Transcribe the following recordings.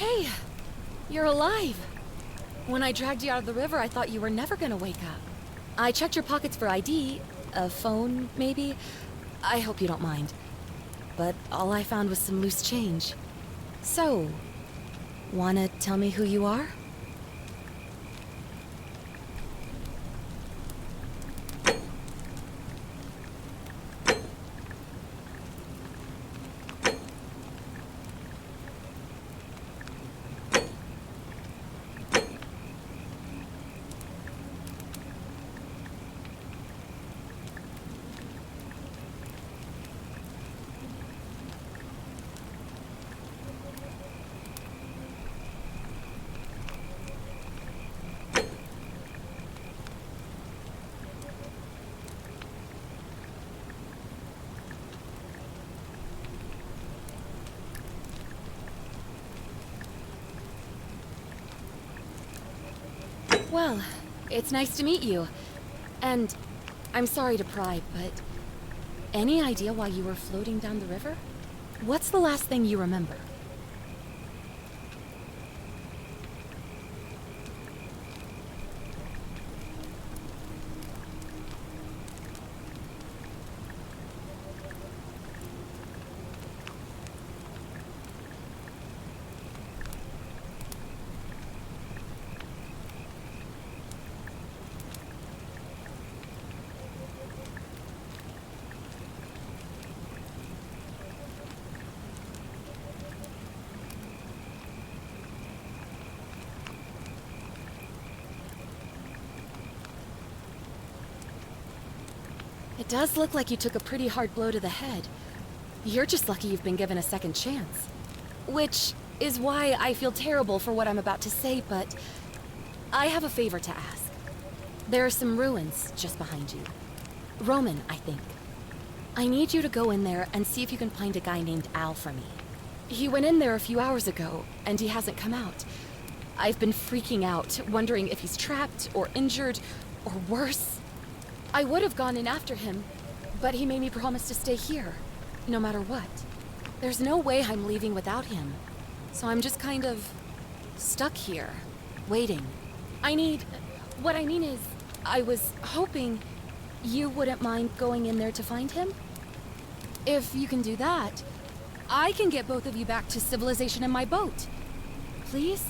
Hey, you're alive. When I dragged you out of the river, I thought you were never gonna wake up. I checked your pockets for ID, a phone, maybe. I hope you don't mind. But all I found was some loose change. So, wanna tell me who you are? Well, it's nice to meet you. And I'm sorry to pry, but any idea why you were floating down the river? What's the last thing you remember? It does look like you took a pretty hard blow to the head. You're just lucky you've been given a second chance. Which is why I feel terrible for what I'm about to say, but I have a favor to ask. There are some ruins just behind you. Roman, I think. I need you to go in there and see if you can find a guy named Al for me. He went in there a few hours ago, and he hasn't come out. I've been freaking out, wondering if he's trapped or injured, or worse. I would have gone in after him, but he made me promise to stay here, no matter what. There's no way I'm leaving without him, so I'm just kind of stuck here, waiting. What I mean is, I was hoping you wouldn't mind going in there to find him? If you can do that, I can get both of you back to civilization in my boat. Please?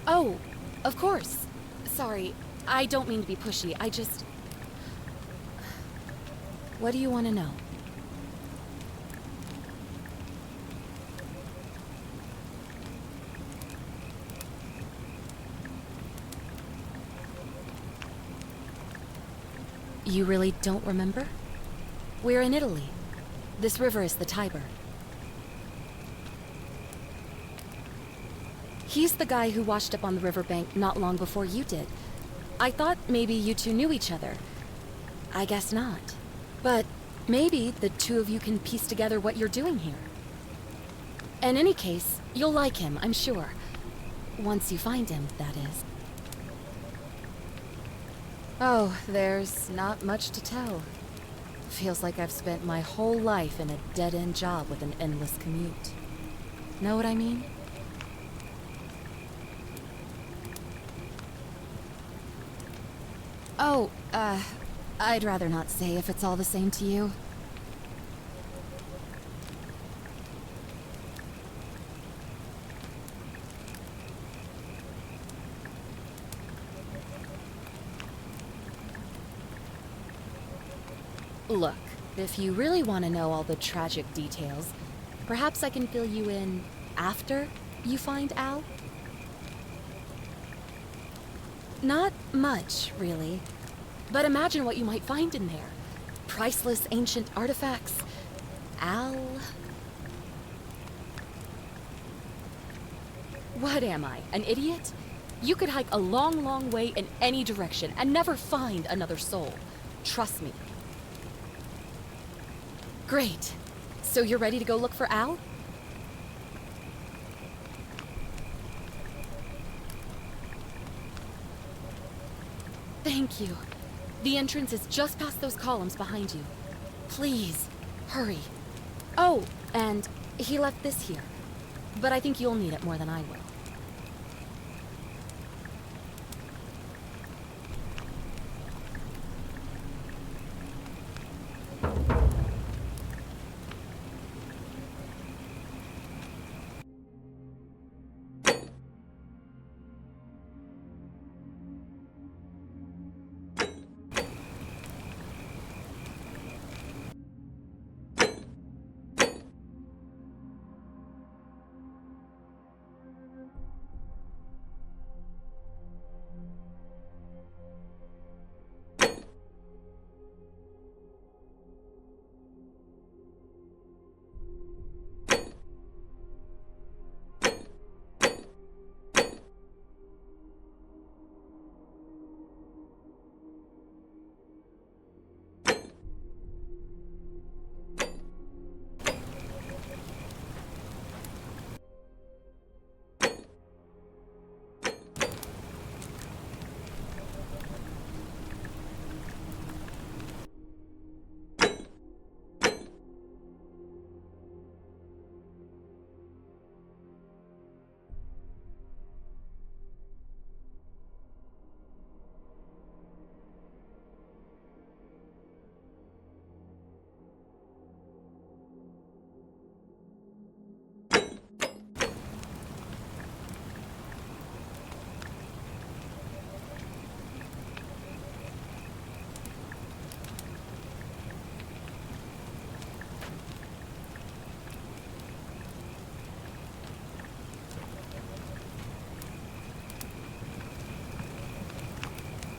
Oh, of course. Sorry. I don't mean to be pushy, I just... What do you want to know? You really don't remember? We're in Italy. This river is the Tiber. He's the guy who washed up on the riverbank not long before you did. I thought maybe you two knew each other. I guess not. But maybe the two of you can piece together what you're doing here. In any case, you'll like him, I'm sure. Once you find him, that is. Oh, there's not much to tell. Feels like I've spent my whole life in a dead-end job with an endless commute. Know what I mean? Oh, I'd rather not say if it's all the same to you. Look, if you really want to know all the tragic details, perhaps I can fill you in after you find Al? Not much, really. But imagine what you might find in there. Priceless ancient artifacts. Al... What am I, an idiot? You could hike a long, long way in any direction and never find another soul. Trust me. Great. So you're ready to go look for Al? Thank you. The entrance is just past those columns behind you. Please, hurry. Oh, and He left this here, but I think you'll need it more than I will.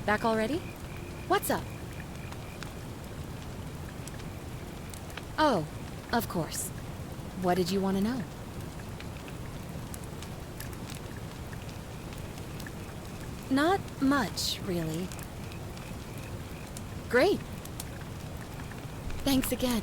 Back already? What's up? Oh, of course. What did you want to know? Not much, really. Great. Thanks again.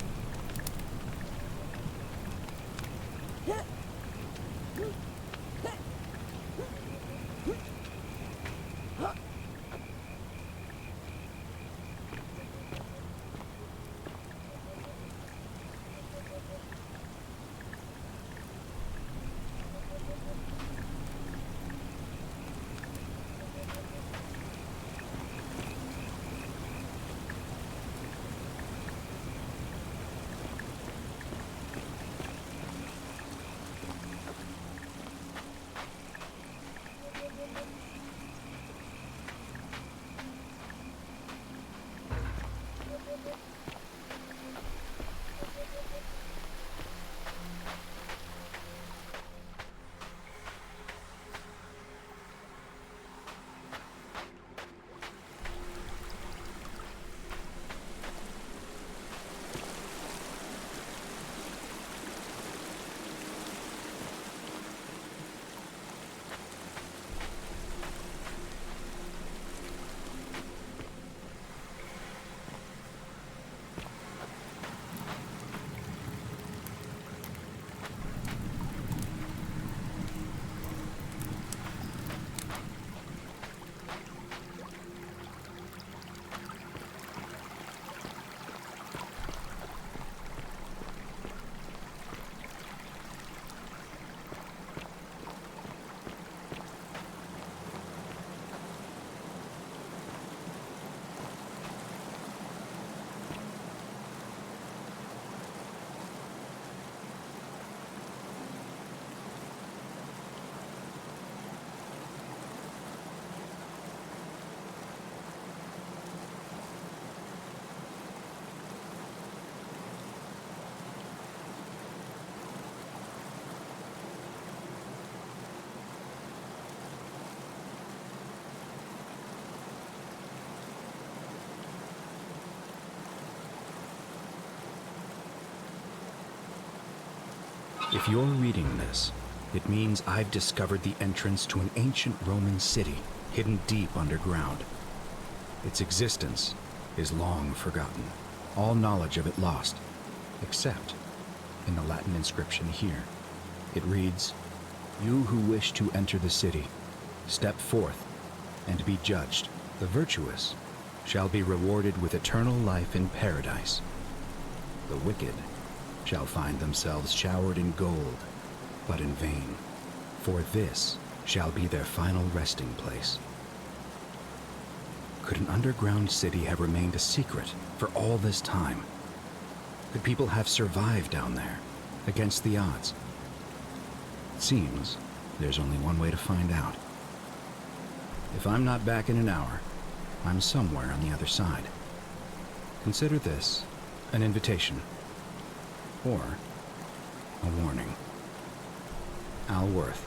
If you're reading this, it means I've discovered the entrance to an ancient Roman city hidden deep underground. Its existence is long forgotten, all knowledge of it lost, except in the Latin inscription here. It reads, "You who wish to enter the city, step forth and be judged. The virtuous shall be rewarded with eternal life in paradise. The wicked shall find themselves showered in gold, but in vain, for this shall be their final resting place. Could an underground city have remained a secret for all this time? Could people have survived down there, against the odds? It seems there's only one way to find out. If I'm not back in an hour, I'm somewhere on the other side. Consider this an invitation, or a warning. Al Worth.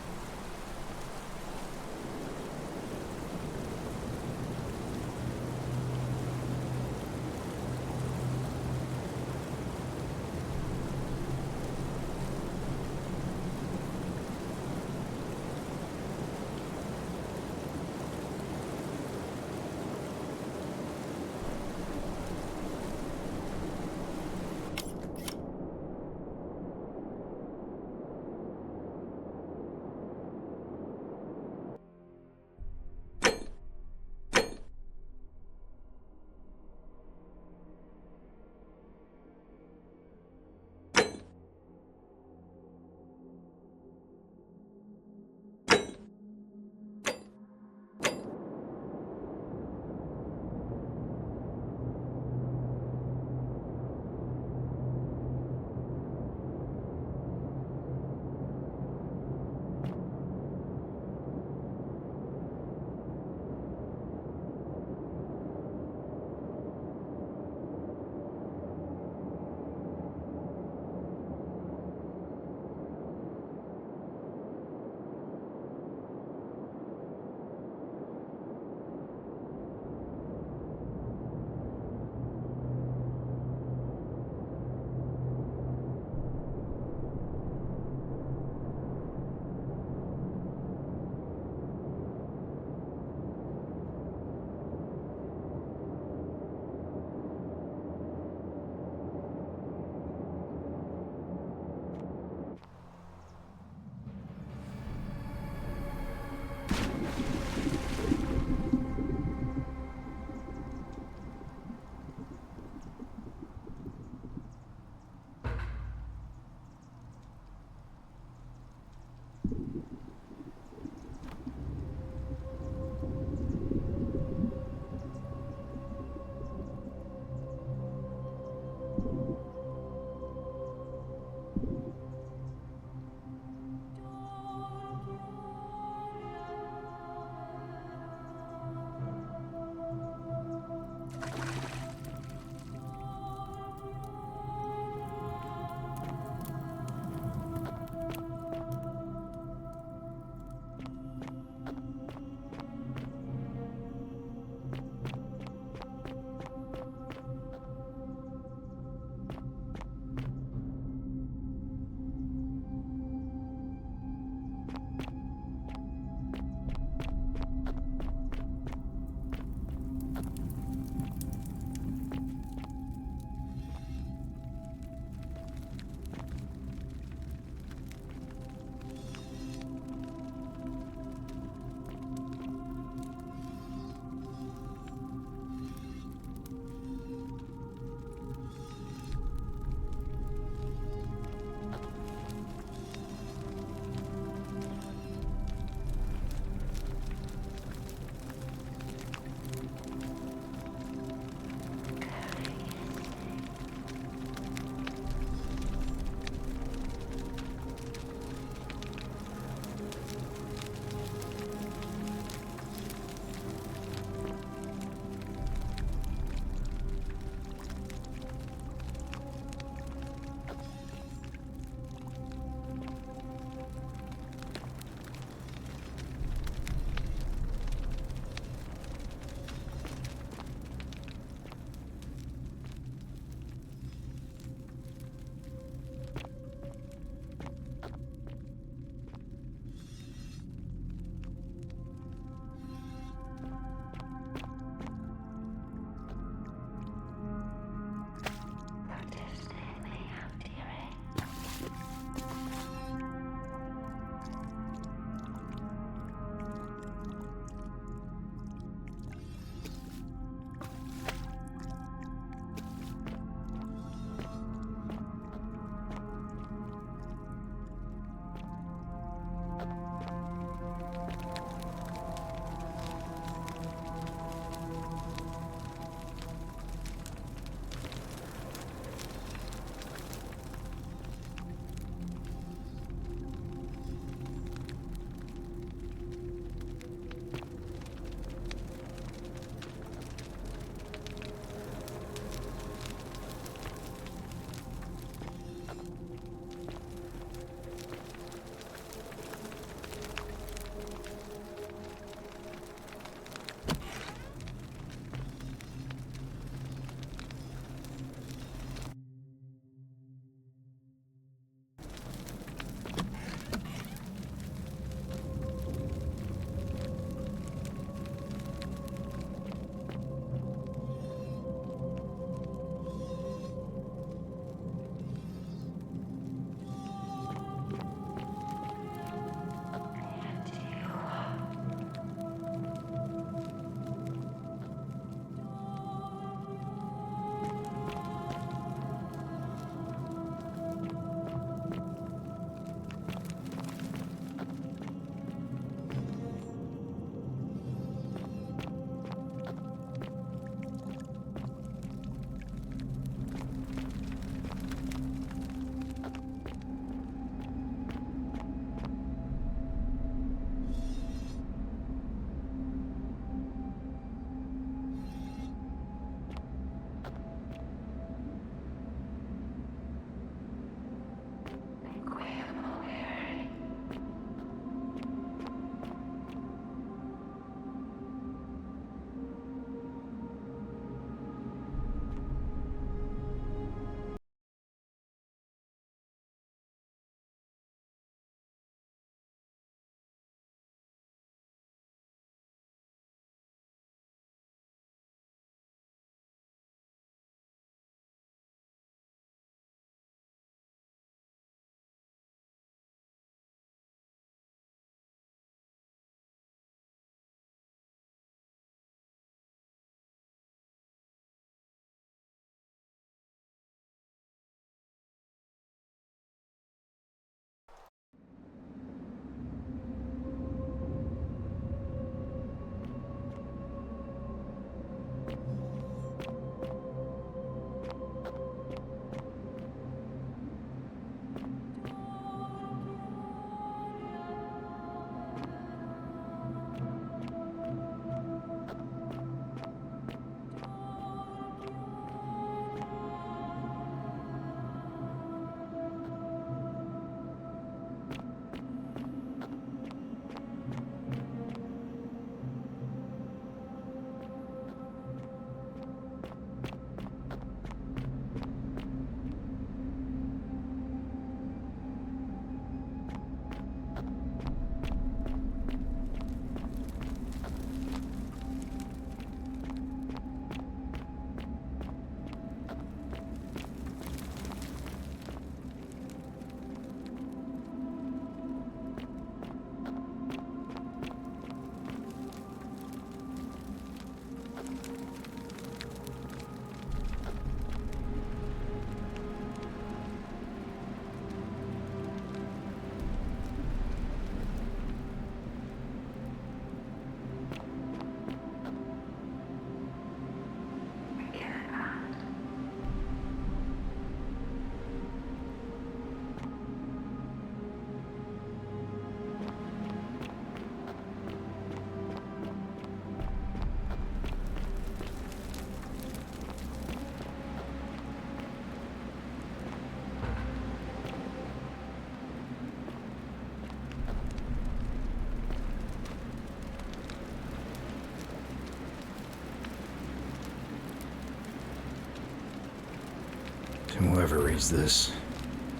To whoever reads this,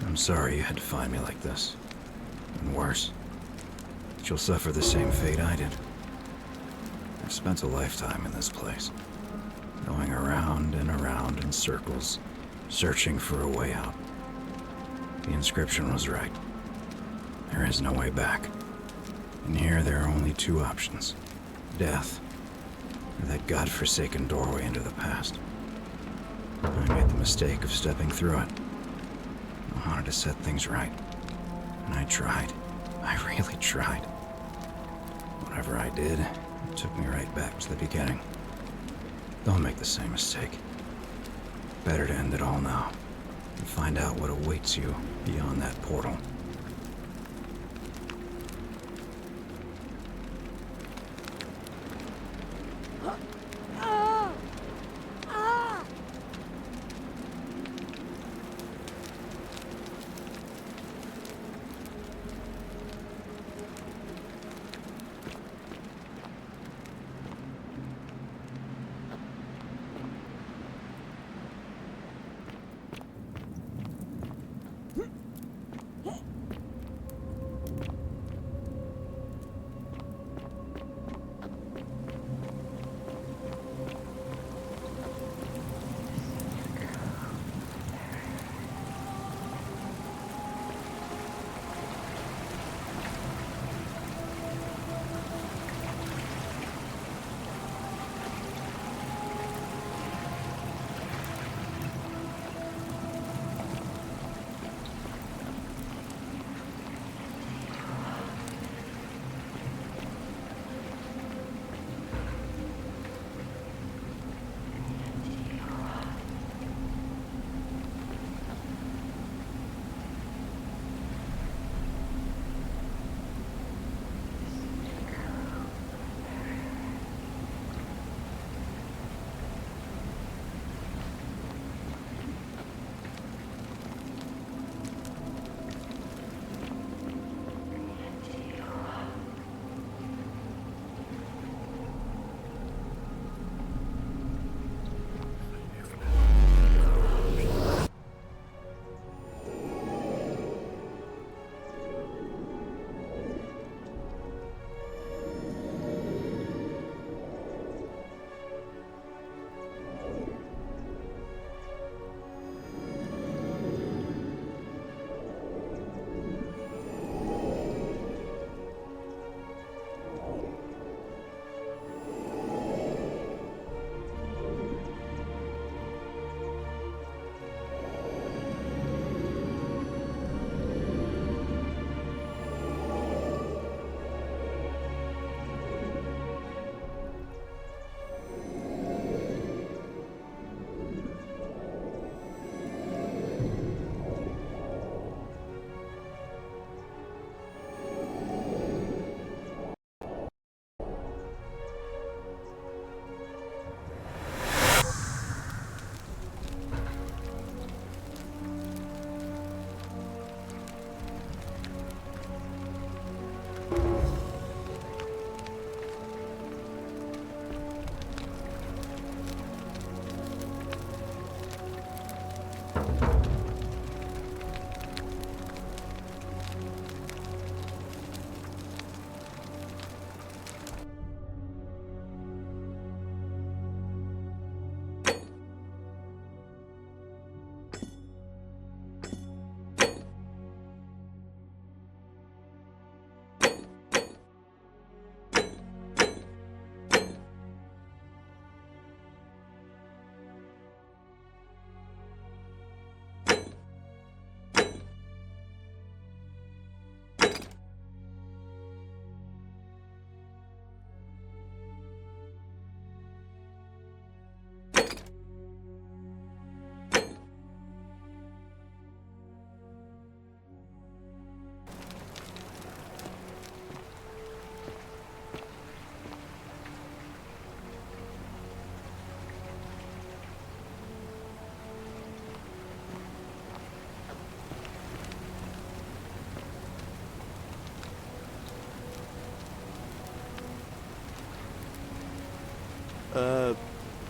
I'm sorry you had to find me like this. And worse, that you'll suffer the same fate I did. I've spent a lifetime in this place, going around and around in circles, searching for a way out. The inscription was right. There is no way back. And here there are only two options. Death, or that godforsaken doorway into the past. I made the mistake of stepping through it. I wanted to set things right. And I tried. I really tried. Whatever I did, it took me right back to the beginning. Don't make the same mistake. Better to end it all now and find out what awaits you beyond that portal.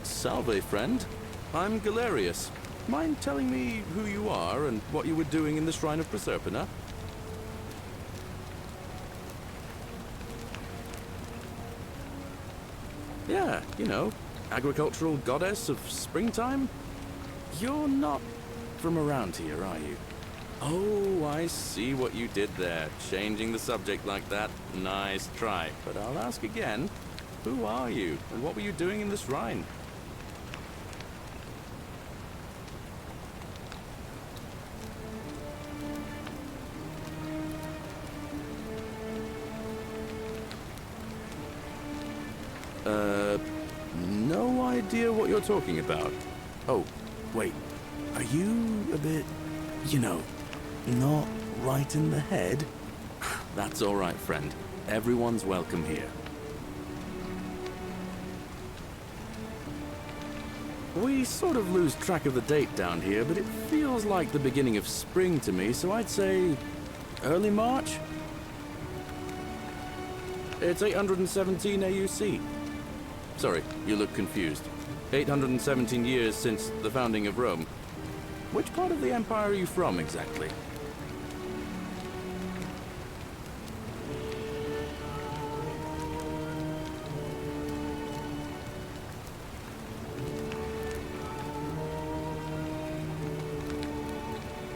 Salve, friend. I'm Galerius. mind telling me who you are and what you were doing in the Shrine of Proserpina? Yeah, you know, agricultural goddess of springtime? You're not from around here, are you? Oh, I see what you did there. Changing the subject like that. Nice try. But I'll ask again. Who are you? And what were you doing in the shrine? No idea what you're talking about. Oh, wait. Are you a bit, you know, not right in the head? That's all right, friend. Everyone's welcome here. We sort of lose track of the date down here, but it feels like the beginning of spring to me, so I'd say early March? It's 817 AUC. Sorry, you look confused. 817 years since the founding of Rome. Which part of the Empire are you from, exactly?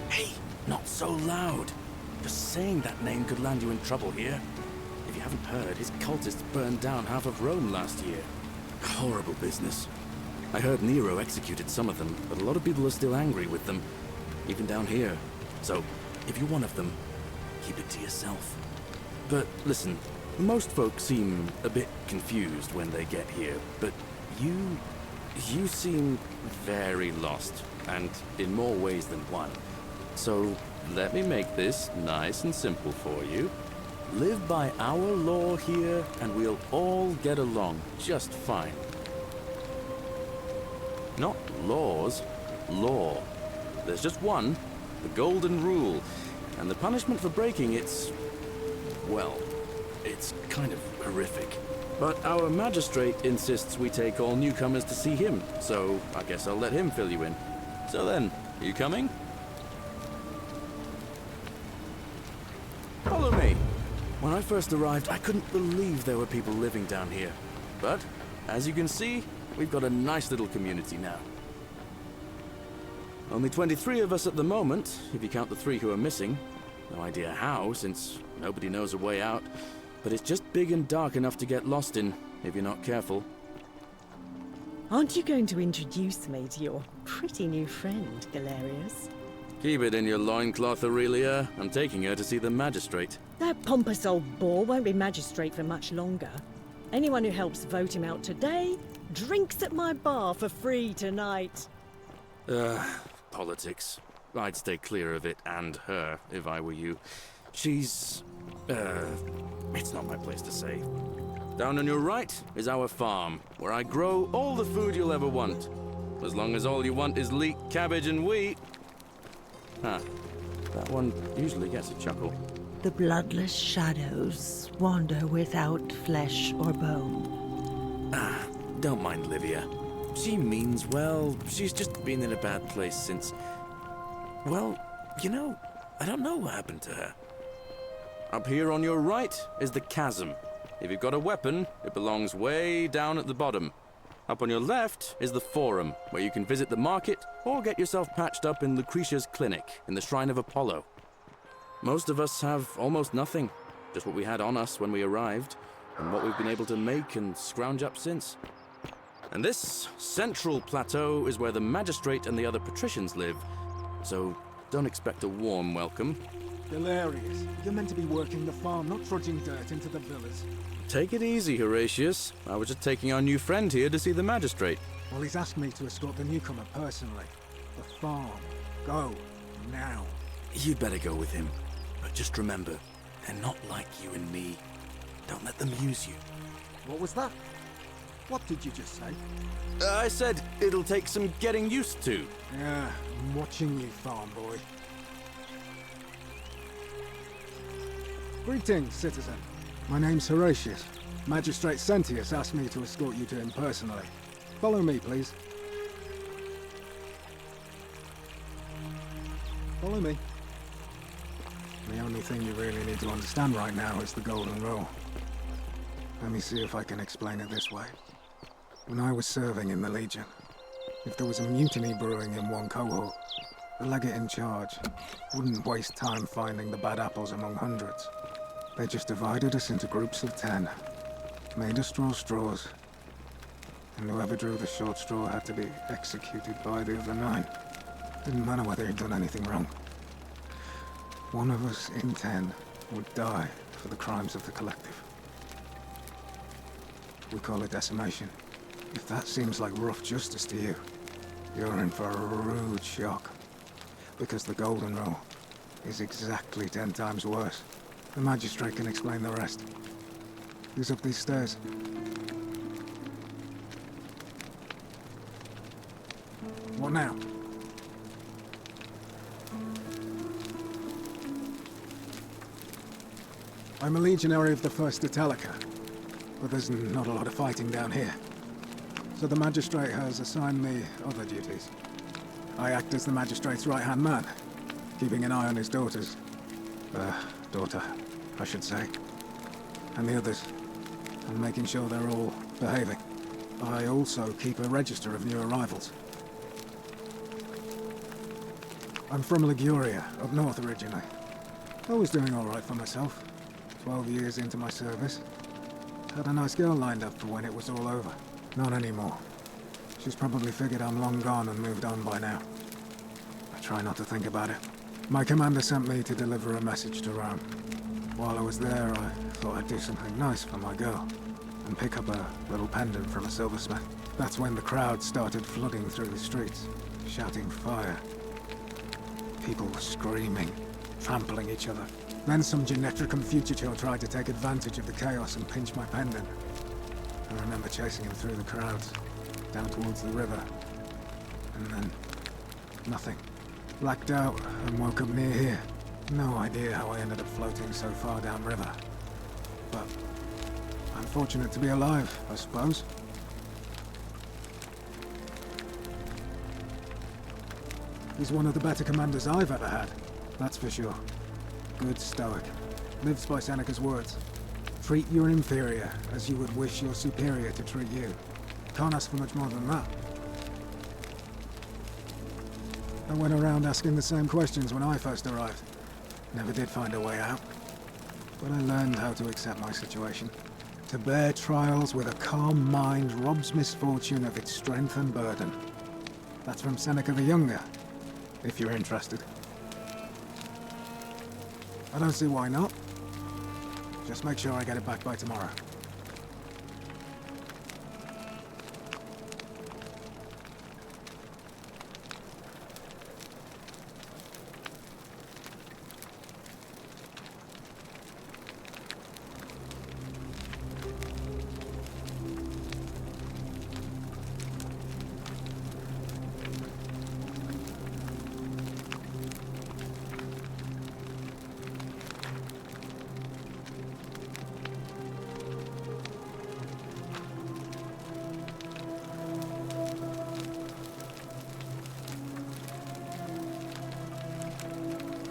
Hey, not so loud. Just saying that name could land you in trouble here. If you haven't heard, his cultists burned down half of Rome last year. Horrible business. I heard Nero executed some of them, but a lot of people are still angry with them, even down here. So, if you're one of them, keep it to yourself. But listen, most folks seem a bit confused when they get here, but you seem very lost, and in more ways than one. So, let me make this nice and simple for you. Live by our law here, and we'll all get along just fine. Not laws, law. There's just one, the golden rule, and the punishment for breaking it's, well, it's kind of horrific. But our magistrate insists we take all newcomers to see him, so I guess I'll let him fill you in. So then, you coming? Follow me. When I first arrived, I couldn't believe there were people living down here. But, as you can see, we've got a nice little community now. Only 23 of us at the moment, if you count the 3 who are missing. No idea how, since nobody knows a way out. But it's just big and dark enough to get lost in, if you're not careful. Aren't you going to introduce me to your pretty new friend, Galerius? Keep it in your loincloth, Aurelia. I'm taking her to see the magistrate. That pompous old bore won't be magistrate for much longer. Anyone who helps vote him out today drinks at my bar for free tonight. Politics. I'd stay clear of it and her, if I were you. She's... it's not my place to say. Down on your right is our farm, where I grow all the food you'll ever want. As long as all you want is leek, cabbage, and wheat. Huh. That one usually gets a chuckle. The bloodless shadows wander without flesh or bone. Don't mind Livia. She means well. She's just been in a bad place since... Well, you know, I don't know what happened to her. Up here on your right is the chasm. If you've got a weapon, it belongs way down at the bottom. Up on your left is the Forum, where you can visit the market or get yourself patched up in Lucretia's clinic in the Shrine of Apollo. Most of us have almost nothing, just what we had on us when we arrived, and what we've been able to make and scrounge up since. And this central plateau is where the magistrate and the other patricians live, so don't expect a warm welcome. Galerius, you're meant to be working the farm, not trudging dirt into the villas. Take it easy, Horatius. I was just taking our new friend here to see the magistrate. Well, he's asked me to escort the newcomer personally. The farm. Go. Now. You'd better go with him. But just remember, they're not like you and me. Don't let them use you. What was that? What did you just say? I said it'll take some getting used to. Yeah, I'm watching you, farm boy. Greetings, citizen. My name's Horatius. Magistrate Sentius asked me to escort you to him personally. Follow me, please. Follow me. The only thing you really need to understand right now is the Golden Rule. Let me see if I can explain it this way. When I was serving in the Legion, if there was a mutiny brewing in one cohort, the legate in charge wouldn't waste time finding the bad apples among hundreds. They just divided us into groups of 10, made us draw straws, and whoever drew the short straw had to be executed by the other 9. Didn't matter whether he'd done anything wrong. One of us in 10 would die for the crimes of the collective. We call it decimation. If that seems like rough justice to you, you're in for a rude shock. Because the Golden Rule is exactly 10 times worse. The magistrate can explain the rest. Who's up these stairs? What now? I'm a legionary of the 1st Italica, but there's not a lot of fighting down here. So the magistrate has assigned me other duties. I act as the magistrate's right-hand man, keeping an eye on his daughters. Daughter, I should say. And the others, and making sure they're all behaving. I also keep a register of new arrivals. I'm from Liguria, up north originally. I was doing all right for myself. 12 years into my service. Had a nice girl lined up for when it was all over. Not anymore. She's probably figured I'm long gone and moved on by now. I try not to think about it. My commander sent me to deliver a message to Rome. While I was there, I thought I'd do something nice for my girl, and pick up a little pendant from a silversmith. That's when the crowd started flooding through the streets, shouting fire. People were screaming, trampling each other. Then some Genetricum Fugitor tried to take advantage of the chaos and pinch my pendant. I remember chasing him through the crowds, down towards the river. And then, nothing. Blacked out and woke up near here. No idea how I ended up floating so far downriver. But I'm fortunate to be alive, I suppose. He's one of the better commanders I've ever had, that's for sure. Good stoic. Lives by Seneca's words. Treat your inferior as you would wish your superior to treat you. Can't ask for much more than that. I went around asking the same questions when I first arrived. Never did find a way out. But I learned how to accept my situation. To bear trials with a calm mind robs misfortune of its strength and burden. That's from Seneca the Younger, if you're interested. I don't see why not. Just make sure I get it back by tomorrow.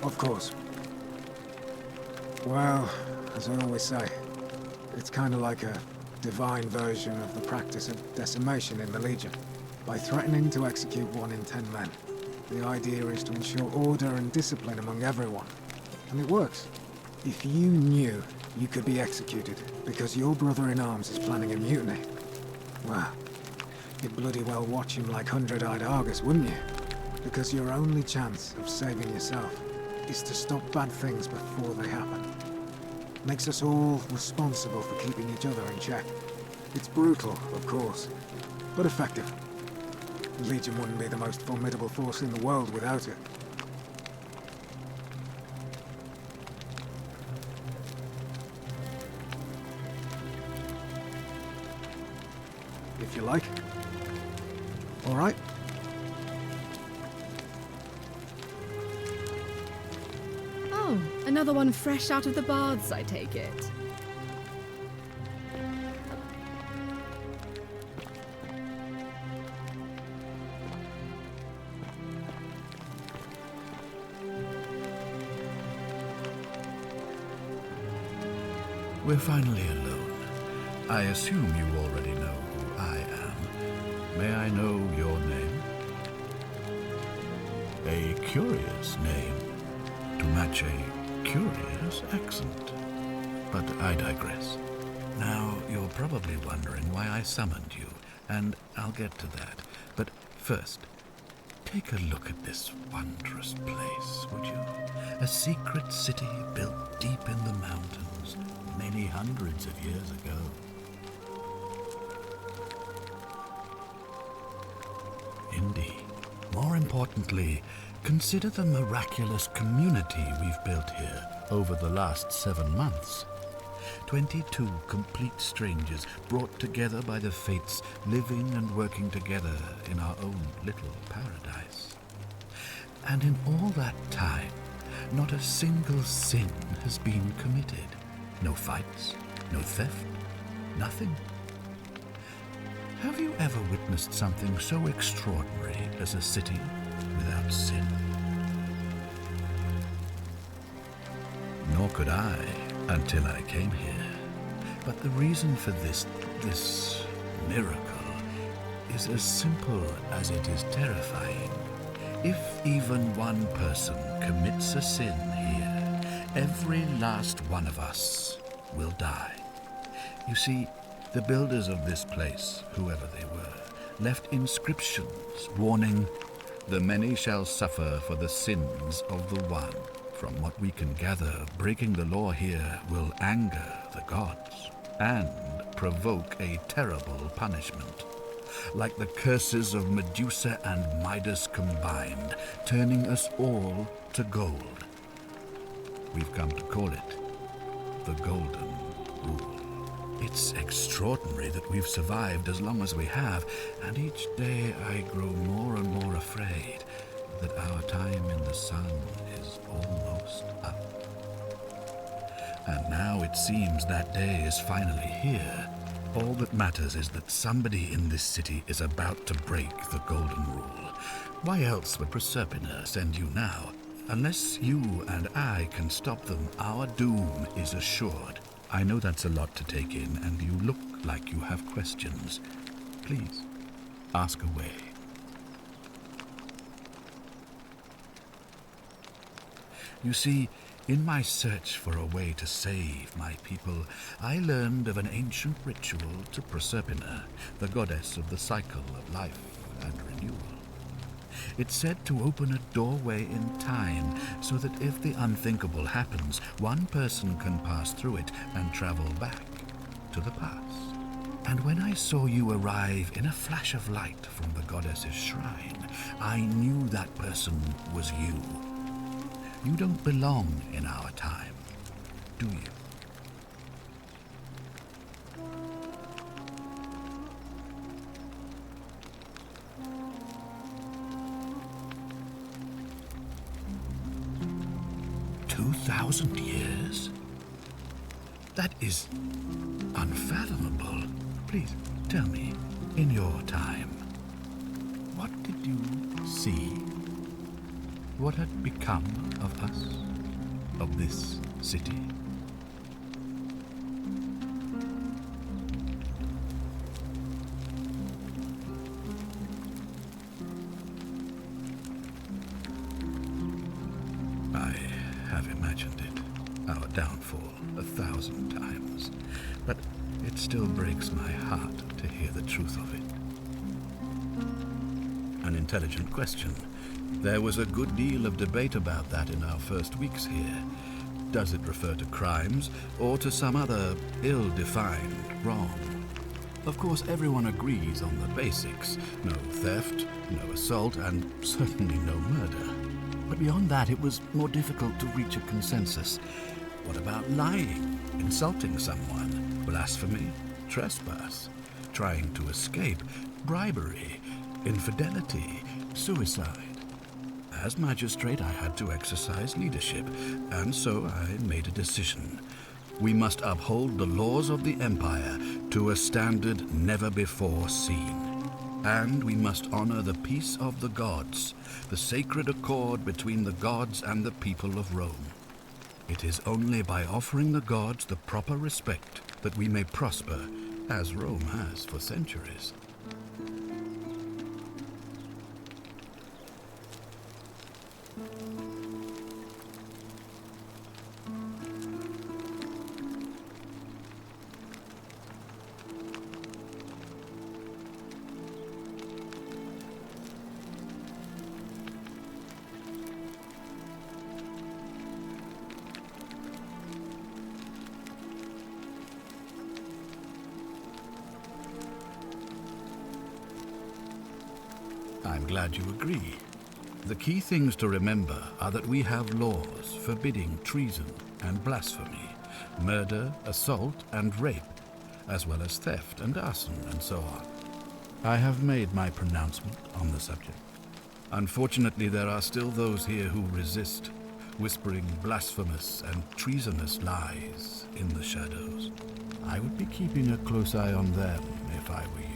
Of course. Well, as I always say, it's kind of like a divine version of the practice of decimation in the Legion. By threatening to execute 1 in 10 men, the idea is to ensure order and discipline among everyone. And it works. If you knew you could be executed because your brother-in-arms is planning a mutiny, well, you'd bloody well watch him like 100-eyed Argus, wouldn't you? Because your only chance of saving yourself is to stop bad things before they happen. Makes us all responsible for keeping each other in check. It's brutal, of course, but effective. The Legion wouldn't be the most formidable force in the world without it. If you like. All right? Oh, another one fresh out of the baths, I take it. We're finally alone. I assume you already know who I am. May I know your name? A curious name to match a curious accent. But I digress. Now, you're probably wondering why I summoned you, and I'll get to that. But first, take a look at this wondrous place, would you? A secret city built deep in the mountains, many hundreds of years ago. Indeed. More importantly, consider the miraculous community we've built here over the last 7 months. 22 complete strangers brought together by the fates, living and working together in our own little paradise. And in all that time, not a single sin has been committed. No fights, no theft, nothing. Have you ever witnessed something so extraordinary as a city without sin? Nor could I until I came here. But the reason for this miracle is as simple as it is terrifying. If even one person commits a sin here, every last one of us will die. You see, the builders of this place, whoever they were, left inscriptions warning, "The many shall suffer for the sins of the one." From what we can gather, breaking the law here will anger the gods and provoke a terrible punishment. Like the curses of Medusa and Midas combined, turning us all to gold. We've come to call it the Golden Rule. It's extraordinary that we've survived as long as we have, and each day I grow more and more afraid that our time in the sun is almost up. And now it seems that day is finally here. All that matters is that somebody in this city is about to break the Golden Rule. Why else would Proserpina send you now? Unless you and I can stop them, our doom is assured. I know that's a lot to take in, and you look like you have questions. Please, ask away. You see, in my search for a way to save my people, I learned of an ancient ritual to Proserpina, the goddess of the cycle of life and renewal. It's said to open a doorway in time, so that if the unthinkable happens, one person can pass through it and travel back to the past. And when I saw you arrive in a flash of light from the goddess's shrine, I knew that person was you. You don't belong in our time, do you? "2,000 years? That is unfathomable. Please tell me, in your time, what did you see? What had become of us, of this city?" I have imagined it, our downfall, 1,000 times, but it still breaks my heart to hear the truth of it. An intelligent question. There was a good deal of debate about that in our first weeks here. Does it refer to crimes or to some other ill-defined wrong? Of course, everyone agrees on the basics. No theft, no assault, and certainly no murder. But beyond that, it was more difficult to reach a consensus. What about lying, insulting someone, blasphemy, trespass, trying to escape, bribery, infidelity, suicide? As magistrate, I had to exercise leadership, and so I made a decision. We must uphold the laws of the Empire to a standard never before seen. And we must honor the peace of the gods, the sacred accord between the gods and the people of Rome. It is only by offering the gods the proper respect that we may prosper, as Rome has for centuries. I'm glad you agree. The key things to remember are that we have laws forbidding treason and blasphemy, murder, assault, and rape, as well as theft and arson and so on. I have made my pronouncement on the subject. Unfortunately, there are still those here who resist, whispering blasphemous and treasonous lies in the shadows. I would be keeping a close eye on them if I were you.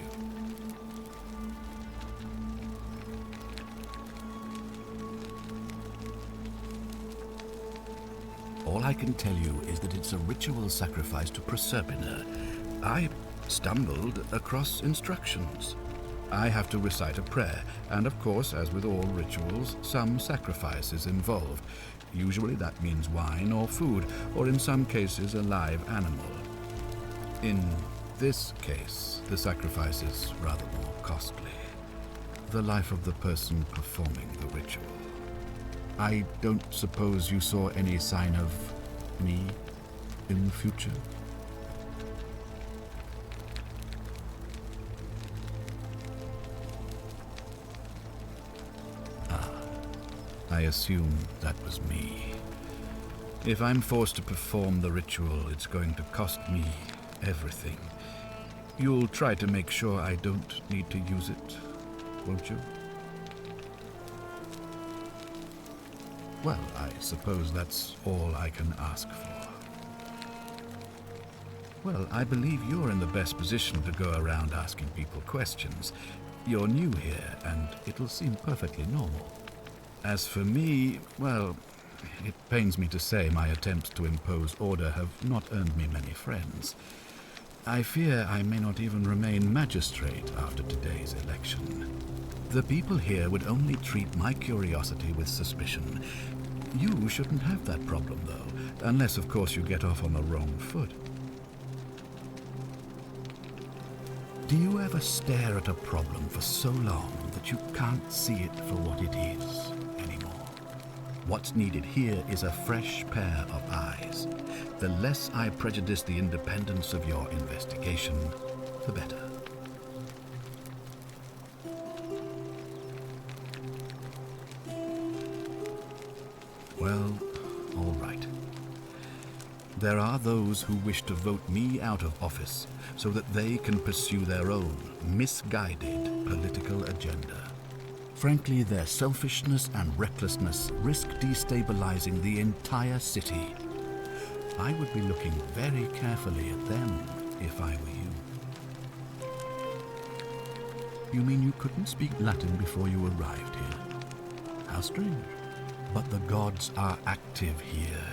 All I can tell you is that it's a ritual sacrifice to Proserpina. I stumbled across instructions. I have to recite a prayer, and of course, as with all rituals, some sacrifice is involved. Usually that means wine or food, or in some cases a live animal. In this case, the sacrifice is rather more costly. The life of the person performing the ritual. I don't suppose you saw any sign of me in the future? I assume that was me. If I'm forced to perform the ritual, it's going to cost me everything. You'll try to make sure I don't need to use it, won't you? Well, I suppose that's all I can ask for. Well, I believe you're in the best position to go around asking people questions. You're new here, and it'll seem perfectly normal. As for me, well, it pains me to say my attempts to impose order have not earned me many friends. I fear I may not even remain magistrate after today's election. The people here would only treat my curiosity with suspicion. You shouldn't have that problem, though, unless, of course, you get off on the wrong foot. Do you ever stare at a problem for so long that you can't see it for what it is anymore? What's needed here is a fresh pair of eyes. The less I prejudice the independence of your investigation, the better. Well, all right. There are those who wish to vote me out of office so that they can pursue their own misguided political agenda. Frankly, their selfishness and recklessness risk destabilizing the entire city. I would be looking very carefully at them if I were you. You mean you couldn't speak Latin before you arrived here? How strange. But the gods are active here,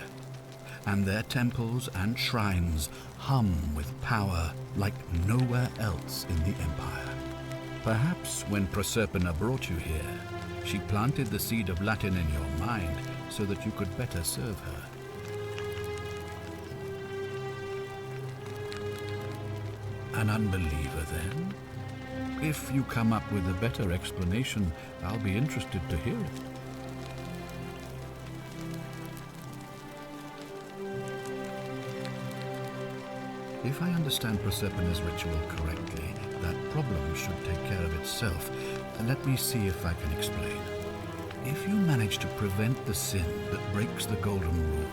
and their temples and shrines hum with power like nowhere else in the Empire. Perhaps when Proserpina brought you here, she planted the seed of Latin in your mind so that you could better serve her. An unbeliever, then? If you come up with a better explanation, I'll be interested to hear it. If I understand Proserpina's ritual correctly, that problem should take care of itself. Let me see if I can explain. If you manage to prevent the sin that breaks the Golden Rule,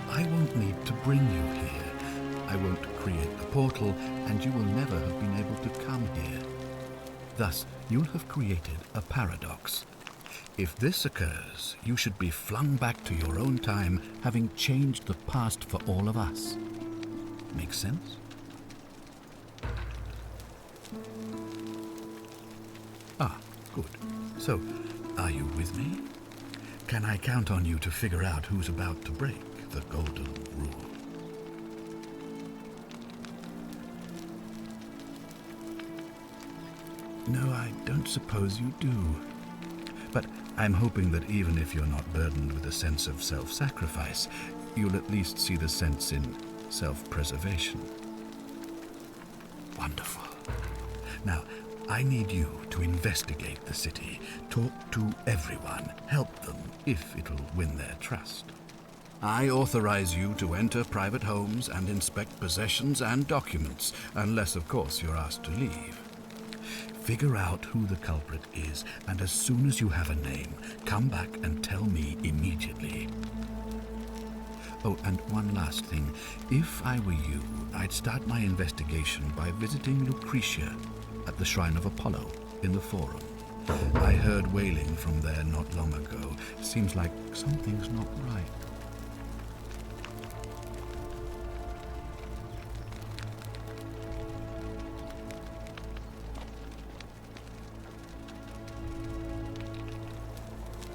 I won't need to bring you here. I won't create the portal, and you will never have been able to come here. Thus, you'll have created a paradox. If this occurs, you should be flung back to your own time, having changed the past for all of us. Make sense? Ah, good. So, are you with me? Can I count on you to figure out who's about to break? the Golden Rule. No, I don't suppose you do. But I'm hoping that even if you're not burdened with a sense of self-sacrifice, you'll at least see the sense in self-preservation. Wonderful. Now, I need you to investigate the city, talk to everyone, help them if it'll win their trust. I authorize you to enter private homes and inspect possessions and documents, unless, of course, you're asked to leave. Figure out who the culprit is, and as soon as you have a name, come back and tell me immediately. Oh, and one last thing. If I were you, I'd start my investigation by visiting Lucretia at the Shrine of Apollo in the Forum. I heard wailing from there not long ago. Seems like something's not right.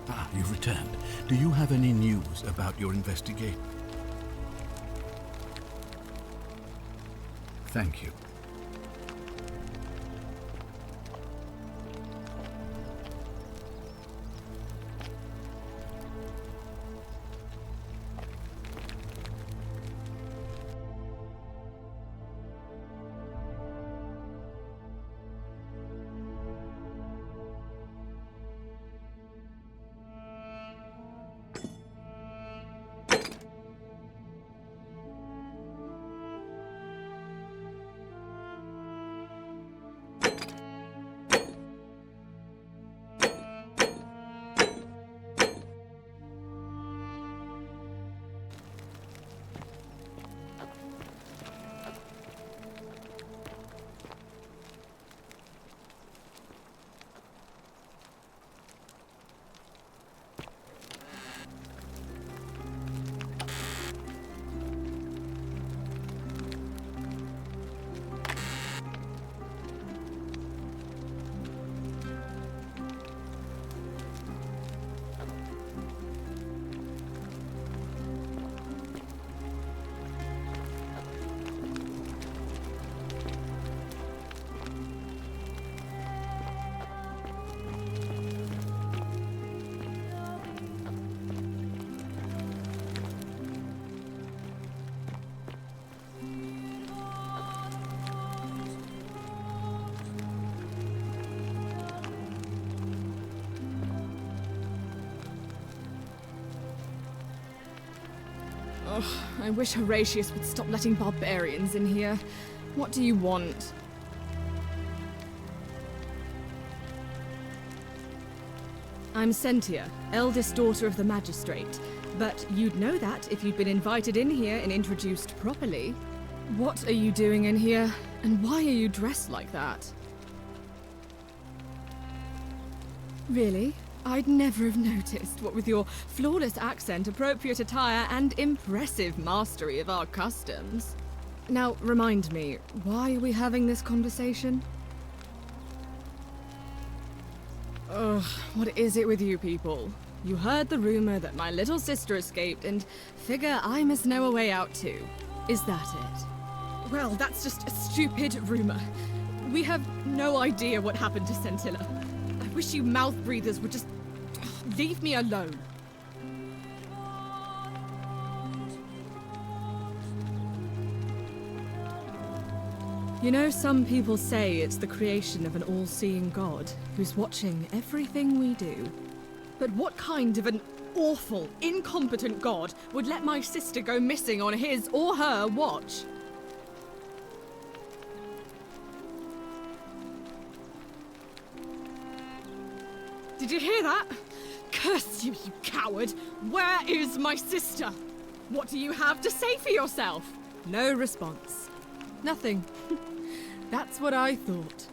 Ah, you've returned. Do you have any news about your investigation? Thank you. Oh, I wish Horatius would stop letting barbarians in here. What do you want? I'm Sentia, eldest daughter of the Magistrate. But you'd know that if you'd been invited in here and introduced properly. What are you doing in here? And why are you dressed like that? Really? I'd never have noticed, what with your flawless accent, appropriate attire, and impressive mastery of our customs. Now, remind me, why are we having this conversation? Ugh, what is it with you people? You heard the rumor that my little sister escaped and figure I must know a way out too. Is that it? Well, that's just a stupid rumor. We have no idea what happened to Scintilla. I wish you mouth breathers would just leave me alone. You know, some people say it's the creation of an all-seeing God who's watching everything we do. But what kind of an awful, incompetent God would let my sister go missing on his or her watch? Did you hear that? Curse you, you coward! Where is my sister? What do you have to say for yourself? No response. Nothing. That's what I thought.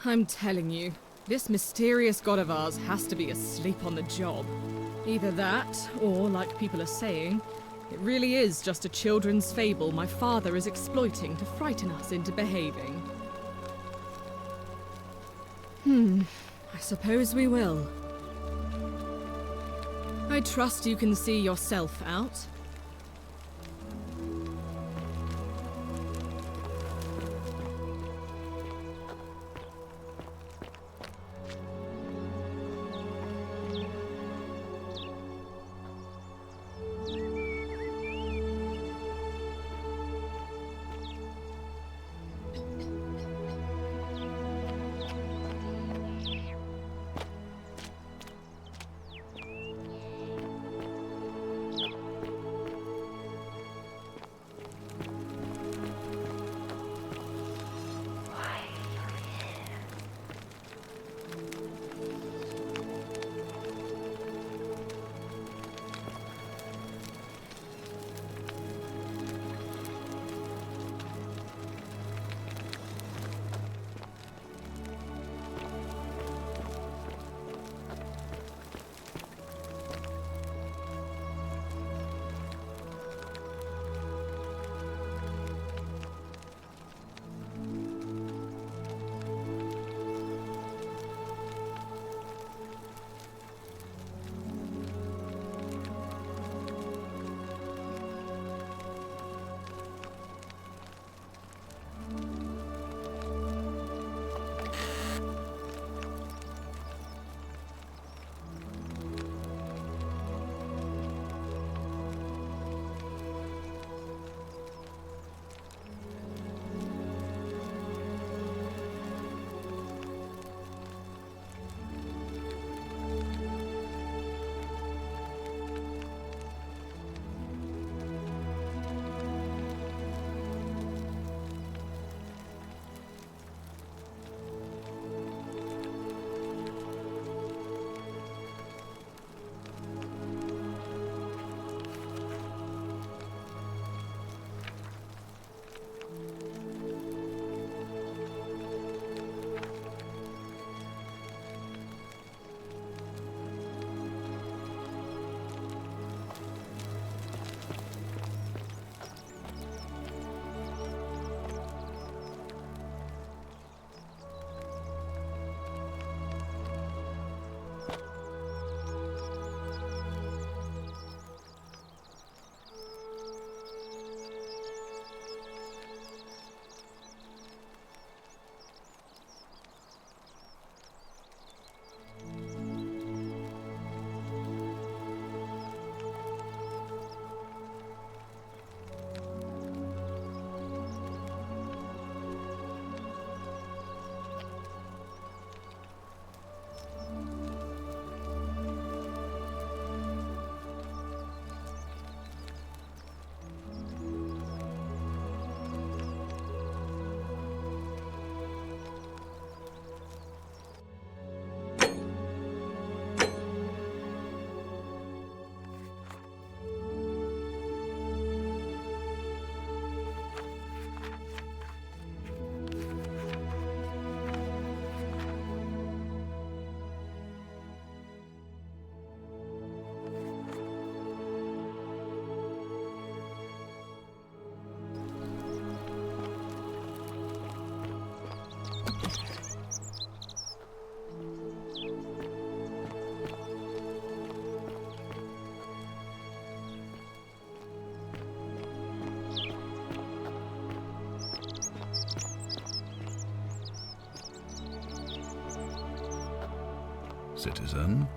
I'm telling you, this mysterious god of ours has to be asleep on the job. Either that, or, like people are saying, it really is just a children's fable my father is exploiting to frighten us into behaving. I suppose we will. I trust you can see yourself out. Citizen.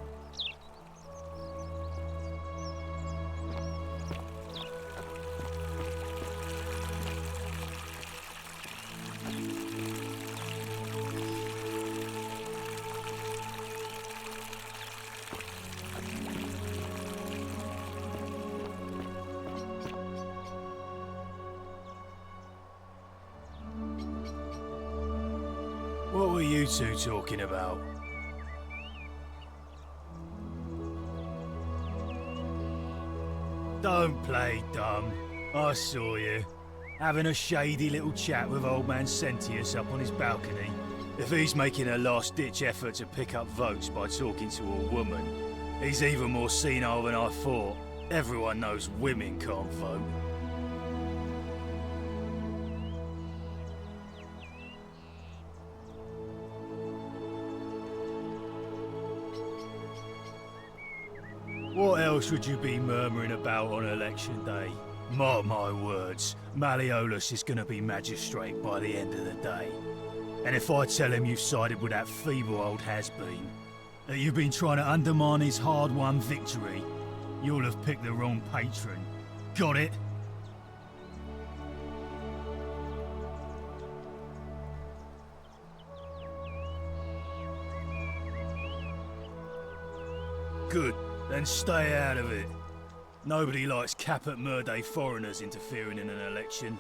What were you two talking about? Don't play dumb. I saw you. Having a shady little chat with old man Sentius up on his balcony. If he's making a last-ditch effort to pick up votes by talking to a woman, he's even more senile than I thought. Everyone knows women can't vote. What else would you be murmuring about on election day? Mark my words, Malleolus is gonna be magistrate by the end of the day. And if I tell him you've sided with that feeble old has-been, that you've been trying to undermine his hard-won victory, you'll have picked the wrong patron. Got it? Good, then stay out of it. Nobody likes Caput Murday foreigners interfering in an election.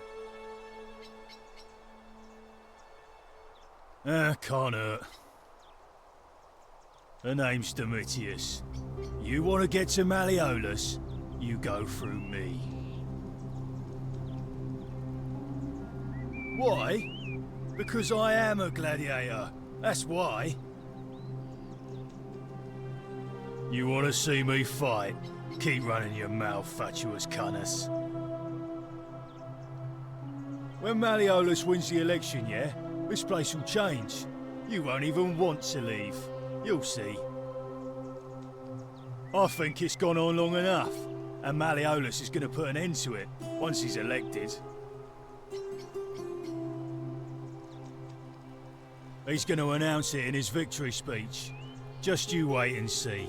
Can't hurt. Her name's Domitius. You want to get to Malleolus, you go through me. Why? Because I am a gladiator. That's why. You want to see me fight? Keep running your mouth, fatuous cunners. When Malleolus wins the election, yeah? This place will change. You won't even want to leave. You'll see. I think it's gone on long enough, and Malleolus is going to put an end to it once he's elected. He's going to announce it in his victory speech. Just you wait and see.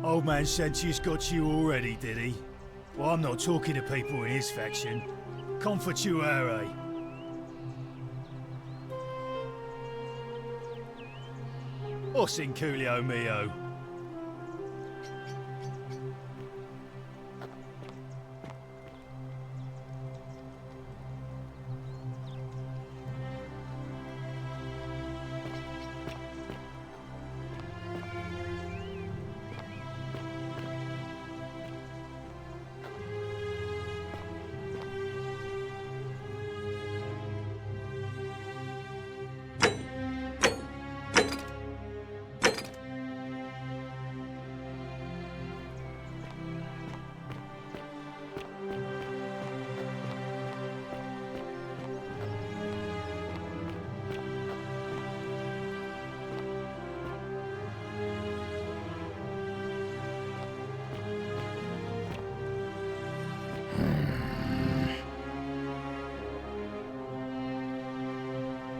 Old man Sentius got you already, did he? Well, I'm not talking to people in his faction. Confituare. Os inculio mio.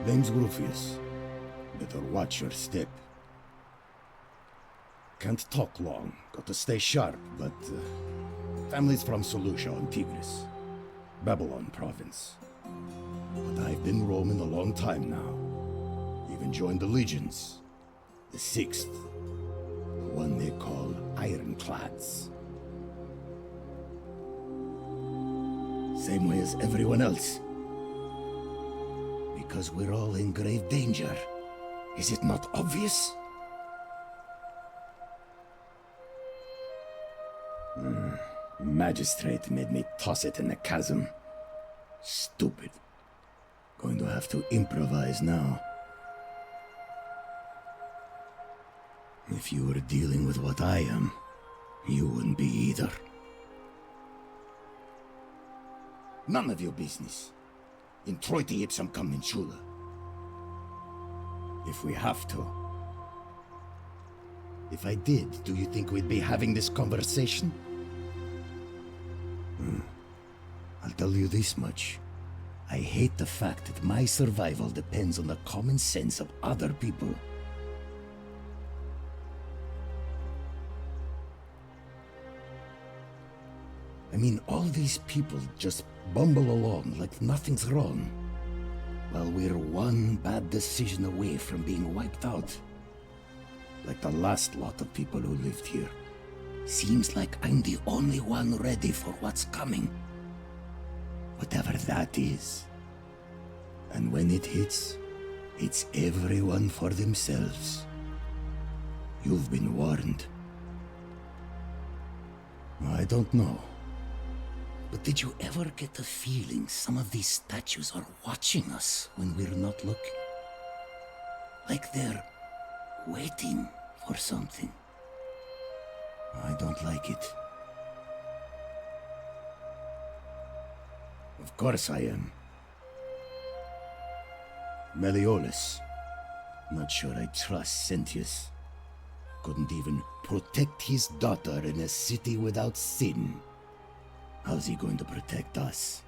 Name's Rufius. Better watch your step. Can't talk long, got to stay sharp, but family's from Seleucia on Tigris, Babylon province. But I've been roaming a long time now. Even joined the legions. The 6th, the one they call Ironclads. Same way as everyone else. Because we're all in grave danger. Is it not obvious? Magistrate made me toss it in the chasm. Stupid. Going to have to improvise now. If you were dealing with what I am, you wouldn't be either. None of your business. Introite ipsum commensula. If we have to. If I did, do you think we'd be having this conversation? I'll tell you this much. I hate the fact that my survival depends on the common sense of other people. I mean, all these people just bumble along like nothing's wrong, while we're one bad decision away from being wiped out. Like the last lot of people who lived here. Seems like I'm the only one ready for what's coming. Whatever that is. And when it hits, it's everyone for themselves. You've been warned. I don't know. But did you ever get the feeling some of these statues are watching us when we're not looking? Like they're waiting for something. I don't like it. Of course I am. Malleolus. Not sure I trust Sentius. Couldn't even protect his daughter in a city without sin. How's he going to protect us?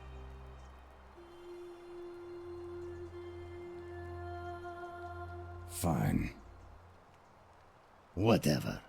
Fine. Whatever.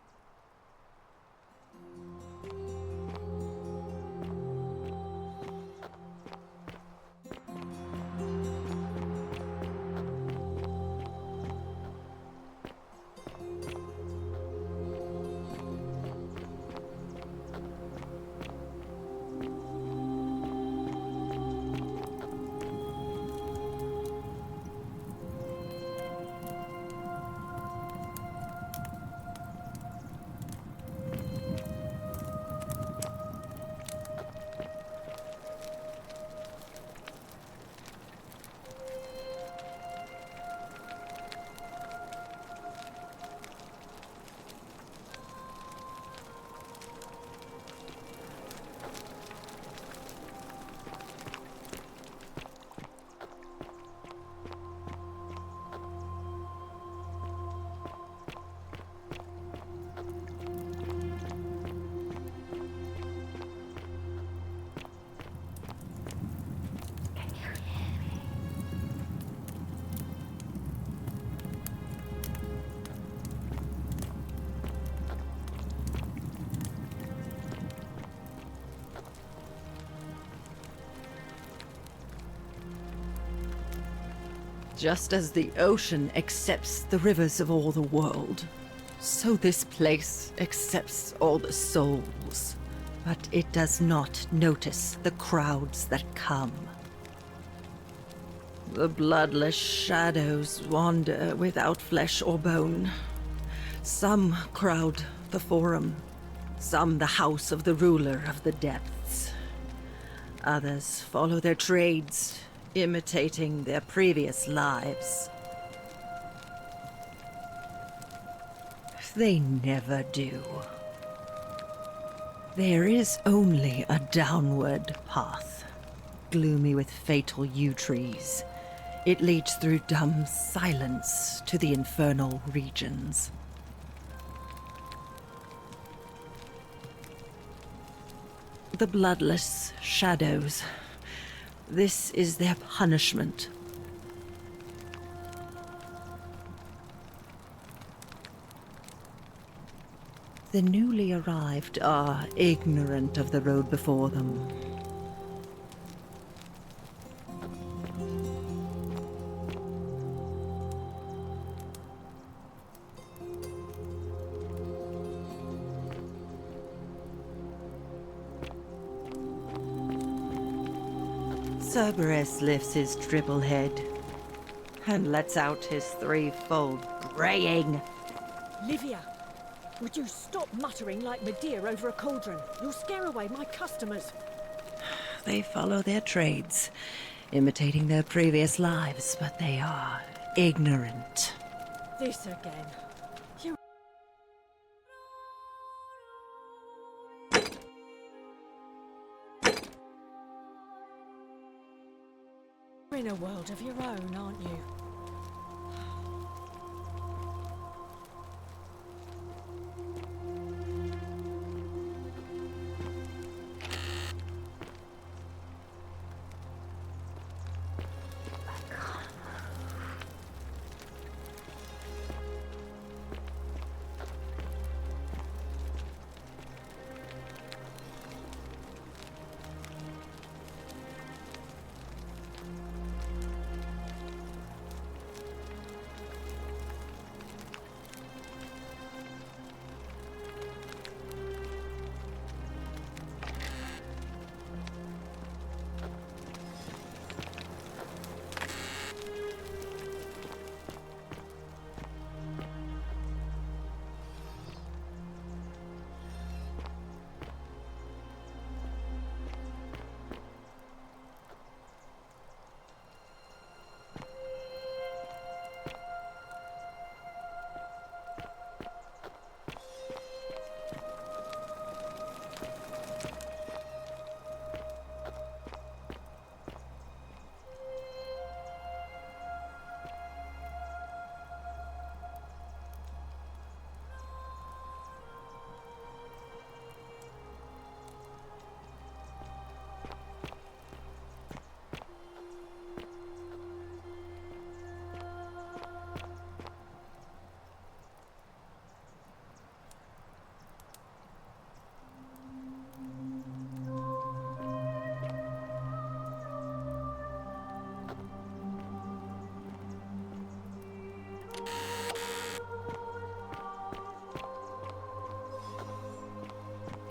Just as the ocean accepts the rivers of all the world, so this place accepts all the souls. But it does not notice the crowds that come. The bloodless shadows wander without flesh or bone. Some crowd the Forum, some the house of the ruler of the depths. Others follow their trades, imitating their previous lives. They never do. There is only a downward path, gloomy with fatal yew trees. It leads through dumb silence to the infernal regions. The bloodless shadows. This is their punishment. The newly arrived are ignorant of the road before them. Cerberus lifts his triple head and lets out his threefold braying. Livia, would you stop muttering like Medea over a cauldron? You'll scare away my customers. They follow their trades, imitating their previous lives, but they are ignorant. This again. You're in a world of your own, aren't you?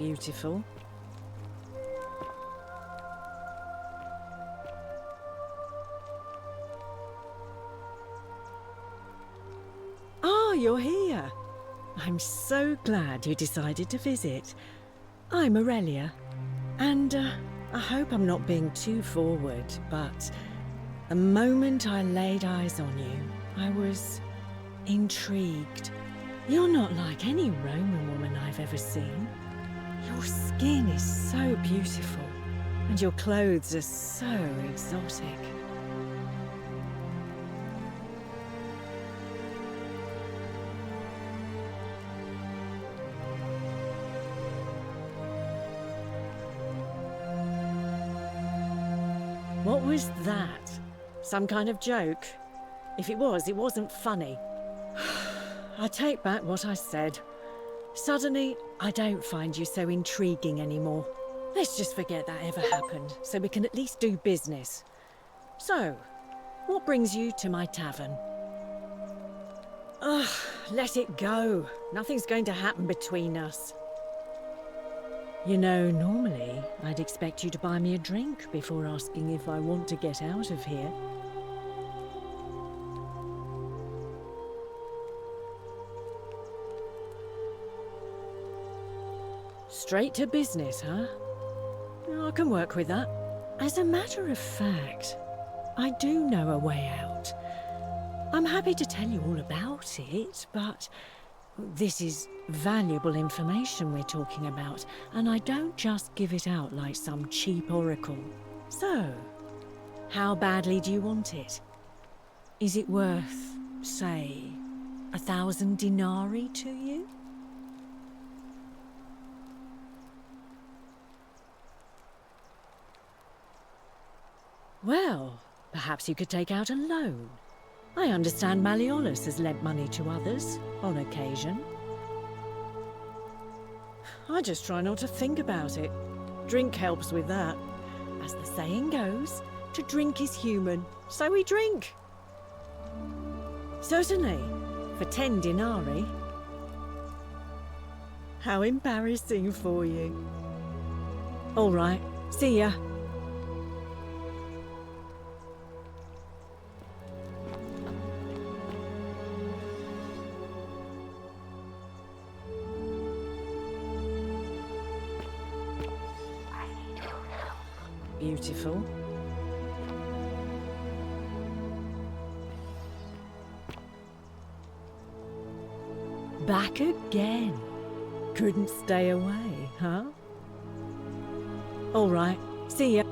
Beautiful. Ah, you're here. I'm so glad you decided to visit. I'm Aurelia, and I hope I'm not being too forward, but the moment I laid eyes on you, I was intrigued. You're not like any Roman woman I've ever seen. Your skin is so beautiful, and your clothes are so exotic. What was that? Some kind of joke? If it was, it wasn't funny. I take back what I said. Suddenly, I don't find you so intriguing anymore. Let's just forget that ever happened, so we can at least do business. So, what brings you to my tavern? Ugh, let it go. Nothing's going to happen between us. You know, normally, I'd expect you to buy me a drink before asking if I want to get out of here. Straight to business, huh? I can work with that. As a matter of fact, I do know a way out. I'm happy to tell you all about it, but this is valuable information we're talking about, and I don't just give it out like some cheap oracle. So, how badly do you want it? Is it worth, say, 1,000 denarii to you? Well, perhaps you could take out a loan. I understand Malleolus has lent money to others, on occasion. I just try not to think about it. Drink helps with that. As the saying goes, to drink is human, so we drink. Certainly, for 10 denarii. How embarrassing for you. All right, see ya. Beautiful. Back again. Couldn't stay away, huh? All right, see ya.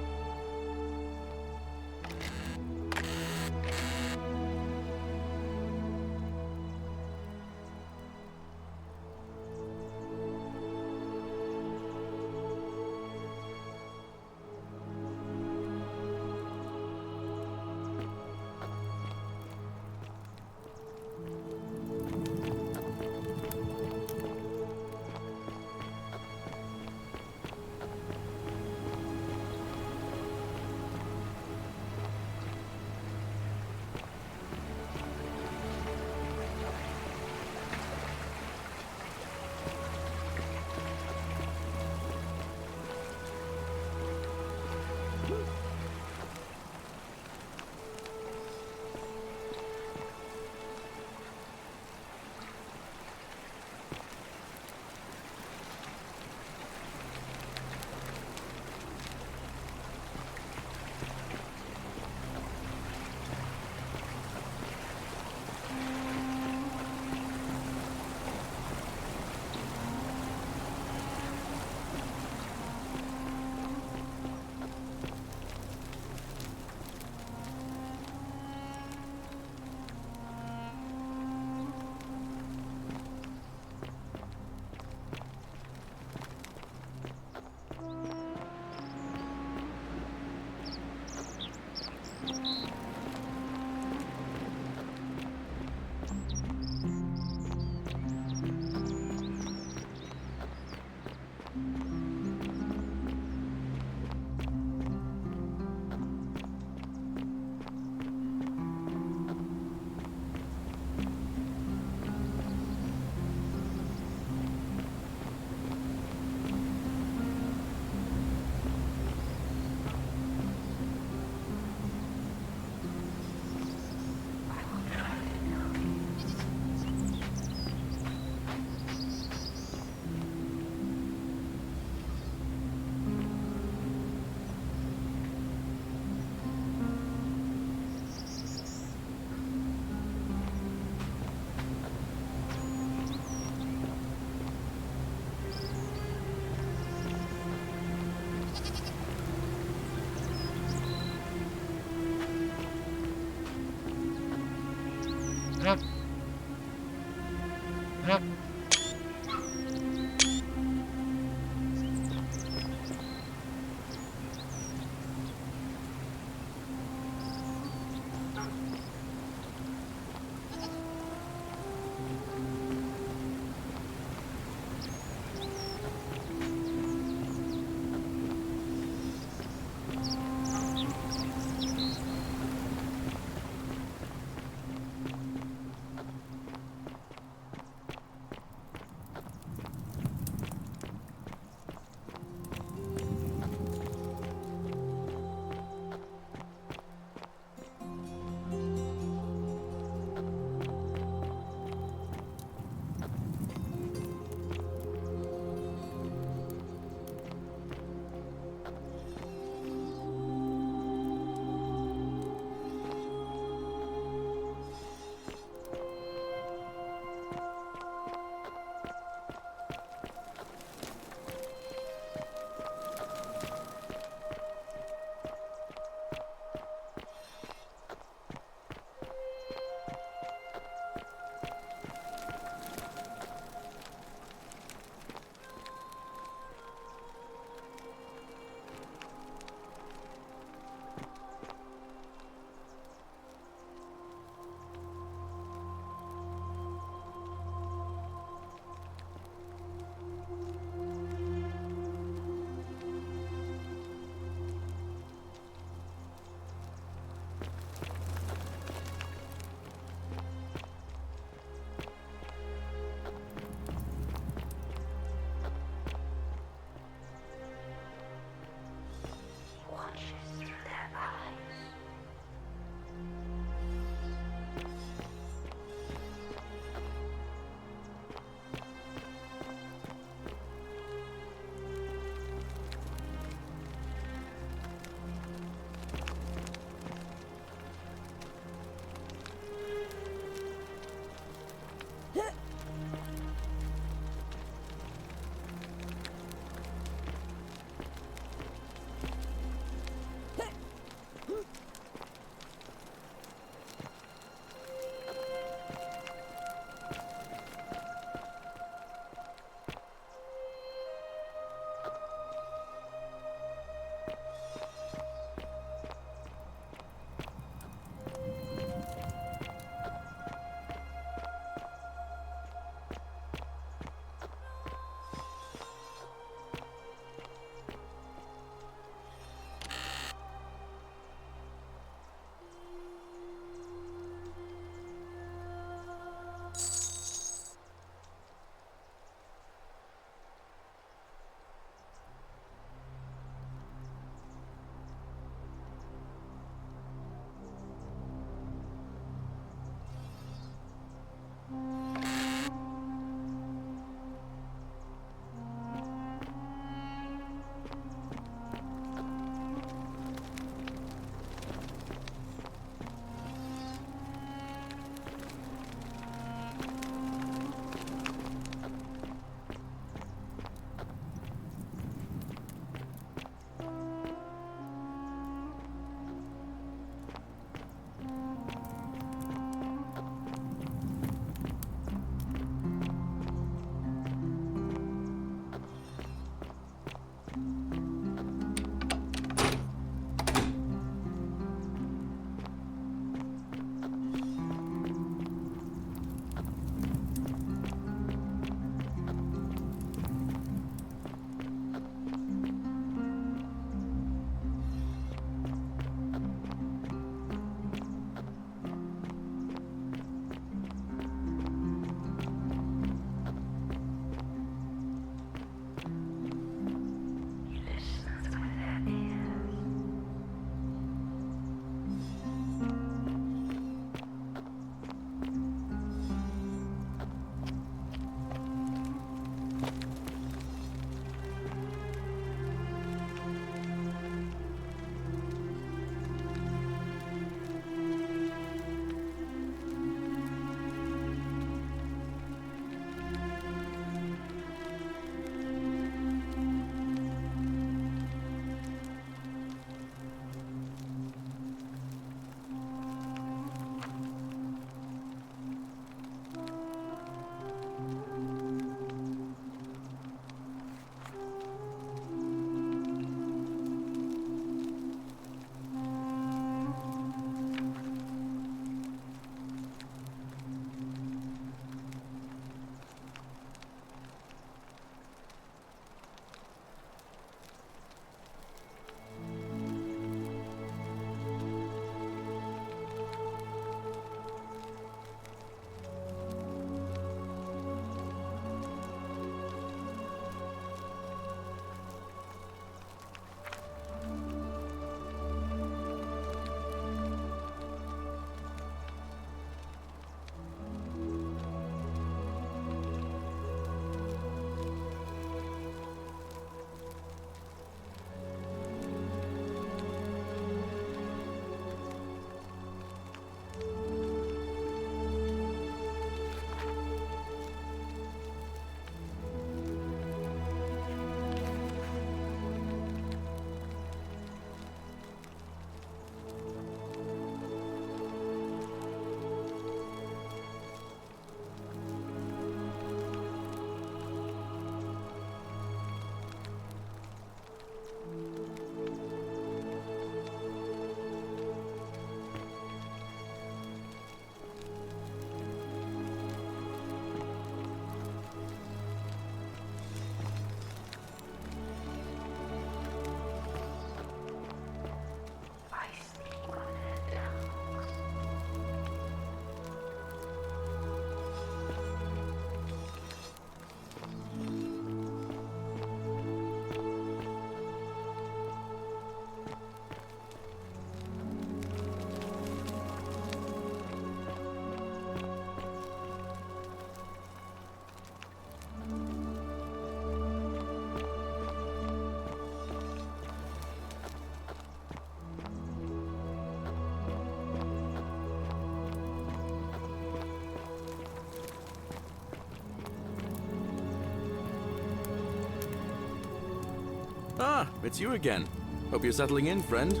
Ah, it's you again. Hope you're settling in, friend.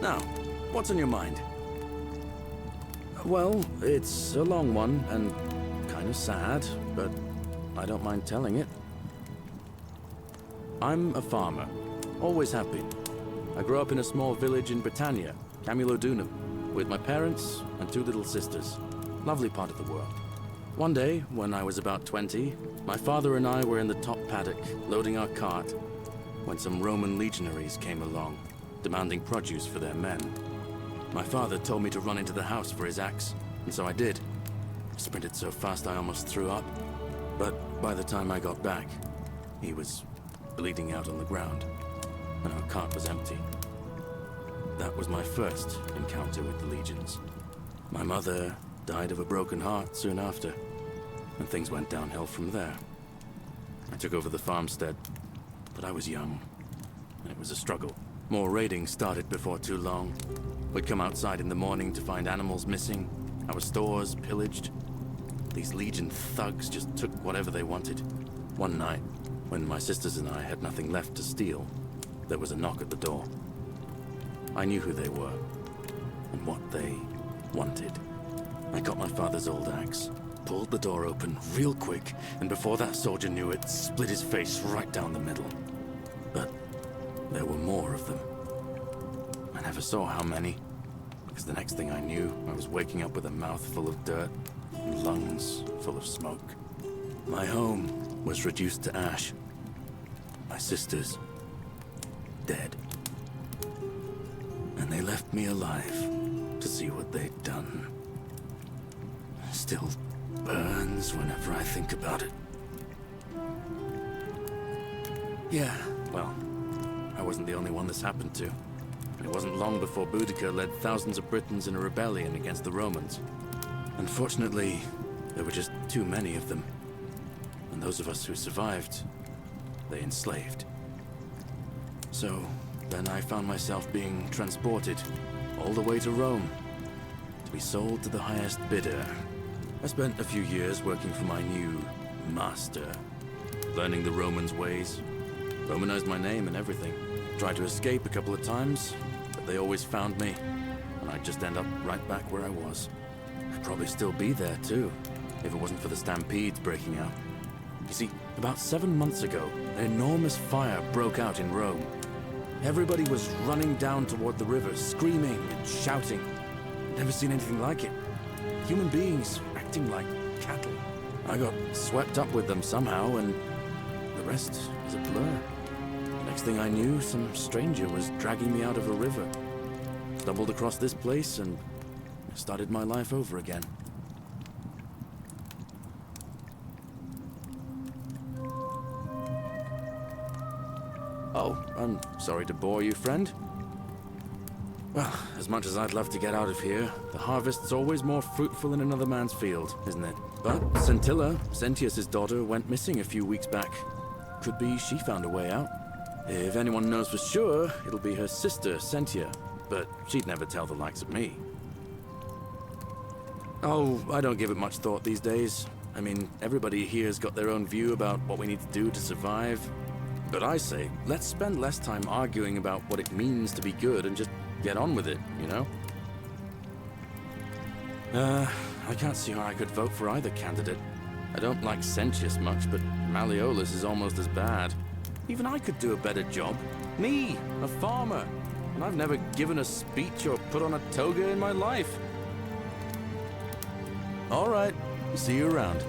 Now, what's on your mind? Well, it's a long one and kind of sad, but I don't mind telling it. I'm a farmer. Always have been. I grew up in a small village in Britannia, Camulodunum, with my parents and 2 little sisters. Lovely part of the world. One day, when I was about 20, my father and I were in the top paddock, loading our cart, when some Roman legionaries came along, demanding produce for their men. My father told me to run into the house for his axe, and so I did. I sprinted so fast I almost threw up, but by the time I got back, he was bleeding out on the ground, and our cart was empty. That was my first encounter with the legions. My mother died of a broken heart soon after, and things went downhill from there. I took over the farmstead, but I was young, and it was a struggle. More raiding started before too long. We'd come outside in the morning to find animals missing, our stores pillaged. These Legion thugs just took whatever they wanted. One night, when my sisters and I had nothing left to steal, there was a knock at the door. I knew who they were, and what they wanted. I got my father's old axe, pulled the door open real quick, and before that soldier knew it, split his face right down the middle. But there were more of them. I never saw how many, because the next thing I knew, I was waking up with a mouth full of dirt and lungs full of smoke. My home was reduced to ash. My sisters, dead. And they left me alive to see what they'd done. Still burns whenever I think about it. Yeah, well, I wasn't the only one this happened to. It wasn't long before Boudica led thousands of Britons in a rebellion against the Romans. Unfortunately, there were just too many of them. And those of us who survived, they enslaved. So, then I found myself being transported all the way to Rome to be sold to the highest bidder. I spent a few years working for my new master, learning the Romans' ways, Romanized my name and everything. Tried to escape a couple of times, but they always found me, and I'd just end up right back where I was. I'd probably still be there too, if it wasn't for the stampedes breaking out. You see, about 7 months ago, an enormous fire broke out in Rome. Everybody was running down toward the river, screaming and shouting. Never seen anything like it. Human beings acting like cattle. I got swept up with them somehow, and the rest is a blur. Next thing I knew, some stranger was dragging me out of a river. Stumbled across this place and started my life over again. Oh, I'm sorry to bore you, friend. Well, as much as I'd love to get out of here, the harvest's always more fruitful in another man's field, isn't it? But Scintilla, Sentius's daughter, went missing a few weeks back. Could be she found a way out. If anyone knows for sure, it'll be her sister, Sentia, but she'd never tell the likes of me. Oh, I don't give it much thought these days. I mean, everybody here's got their own view about what we need to do to survive. But I say, let's spend less time arguing about what it means to be good and just get on with it, you know? I can't see how I could vote for either candidate. I don't like Sentius much, but Malleolus is almost as bad. Even I could do a better job. Me, a farmer. And I've never given a speech or put on a toga in my life. All right, see you around.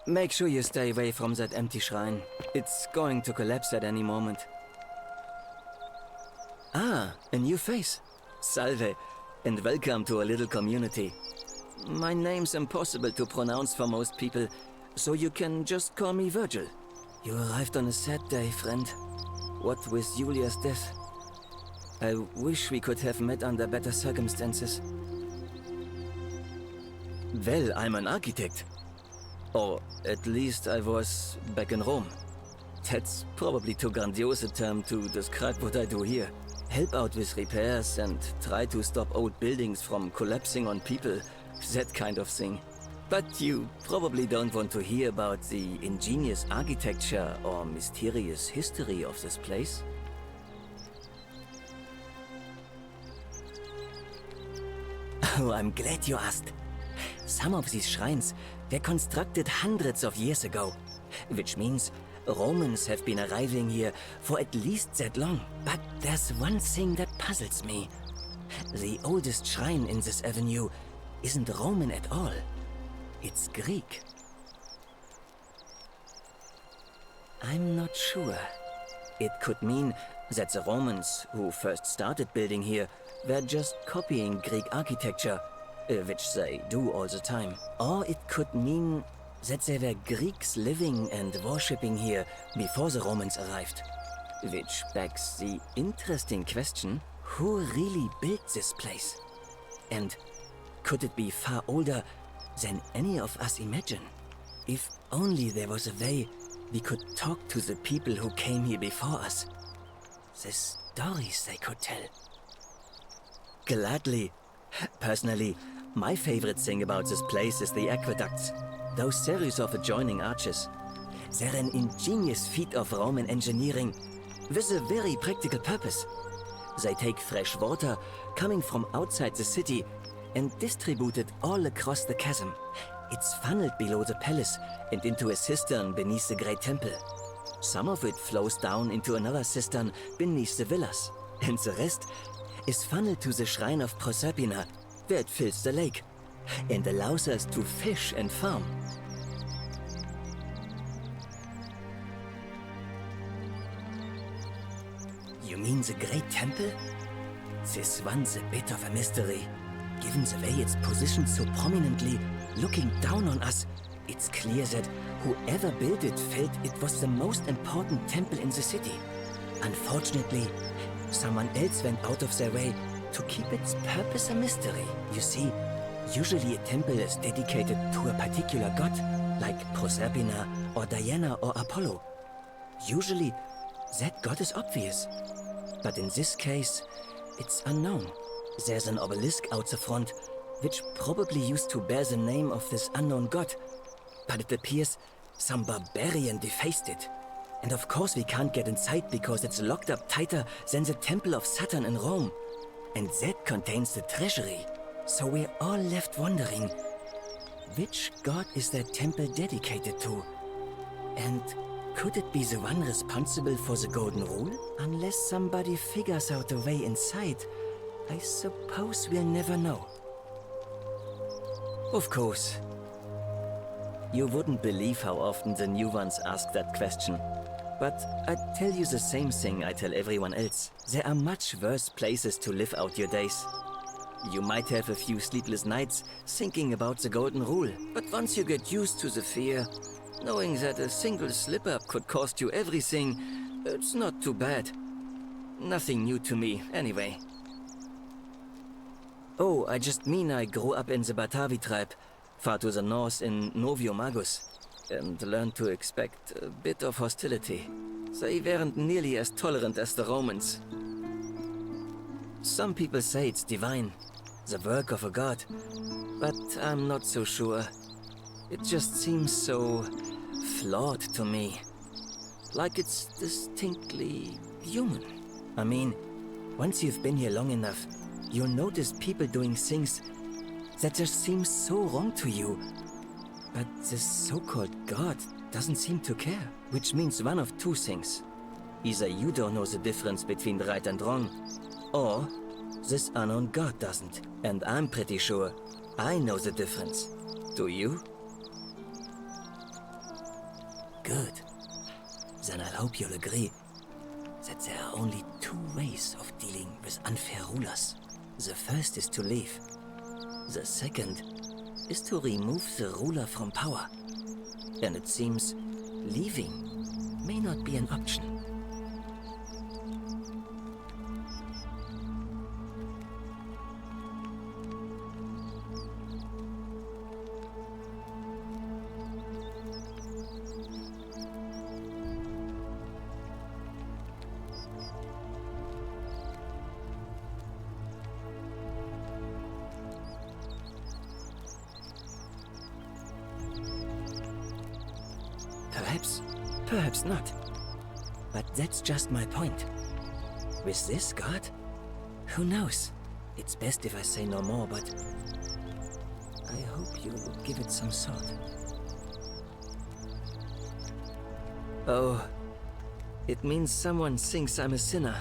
Make sure you stay away from that empty shrine. It's going to collapse at any moment. Ah, a new face. Salve, and welcome to our little community. My name's impossible to pronounce for most people, so you can just call me Virgil. You arrived on a sad day, friend. What with Julia's death? I wish we could have met under better circumstances. Well, I'm an architect. Or at least I was back in Rome. That's probably too grandiose a term to describe what I do here. Help out with repairs and try to stop old buildings from collapsing on people, that kind of thing. But you probably don't want to hear about the ingenious architecture or mysterious history of this place. Oh, I'm glad you asked. Some of these shrines were constructed hundreds of years ago, which means Romans have been arriving here for at least that long. But there's one thing that puzzles me. The oldest shrine in this avenue isn't Roman at all. It's Greek. I'm not sure. It could mean that the Romans, who first started building here, were just copying Greek architecture, which they do all the time. Or it could mean that there were Greeks living and worshipping here before the Romans arrived. Which begs the interesting question, who really built this place? And could it be far older than any of us imagine? If only there was a way we could talk to the people who came here before us. The stories they could tell. Gladly. Personally, my favorite thing about this place is the aqueducts. Those series of adjoining arches. They're an ingenious feat of Roman engineering with a very practical purpose. They take fresh water coming from outside the city and distribute it all across the chasm. It's funneled below the palace and into a cistern beneath the great temple. Some of it flows down into another cistern beneath the villas, and the rest is funneled to the shrine of Proserpina, where it fills the lake and allows us to fish and farm. You mean the Great Temple? This one's a bit of a mystery. Given the way it's positioned so prominently, looking down on us, it's clear that whoever built it felt it was the most important temple in the city. Unfortunately, someone else went out of their way to keep its purpose a mystery. You see, usually a temple is dedicated to a particular god, like Proserpina or Diana or Apollo. Usually, that god is obvious. But in this case, it's unknown. There's an obelisk out the front, which probably used to bear the name of this unknown god. But it appears some barbarian defaced it. And of course we can't get inside because it's locked up tighter than the Temple of Saturn in Rome. And that contains the treasury. So we're all left wondering, which god is that temple dedicated to? And could it be the one responsible for the Golden Rule? Unless somebody figures out a way inside, I suppose we'll never know. Of course. You wouldn't believe how often the new ones ask that question. But I'd tell you the same thing I tell everyone else. There are much worse places to live out your days. You might have a few sleepless nights thinking about the Golden Rule, but once you get used to the fear, knowing that a single slip-up could cost you everything, it's not too bad. Nothing new to me, anyway. Oh, I just mean I grew up in the Batavi tribe, far to the north in Noviomagus, and learned to expect a bit of hostility. They weren't nearly as tolerant as the Romans. Some people say it's divine, the work of a god, but I'm not so sure. It just seems so flawed to me. Like it's distinctly human. I mean, once you've been here long enough, you'll notice people doing things that just seem so wrong to you. But this so-called god doesn't seem to care, which means one of two things. Either you don't know the difference between right and wrong, or this unknown god doesn't. And I'm pretty sure I know the difference. Do you? Good. Then I hope you'll agree that there are only two ways of dealing with unfair rulers. The first is to leave. The second is to remove the ruler from power. And it seems leaving may not be an option. Perhaps not. But that's just my point. With this god? Who knows? It's best if I say no more, but I hope you will give it some thought. Oh, it means someone thinks I'm a sinner,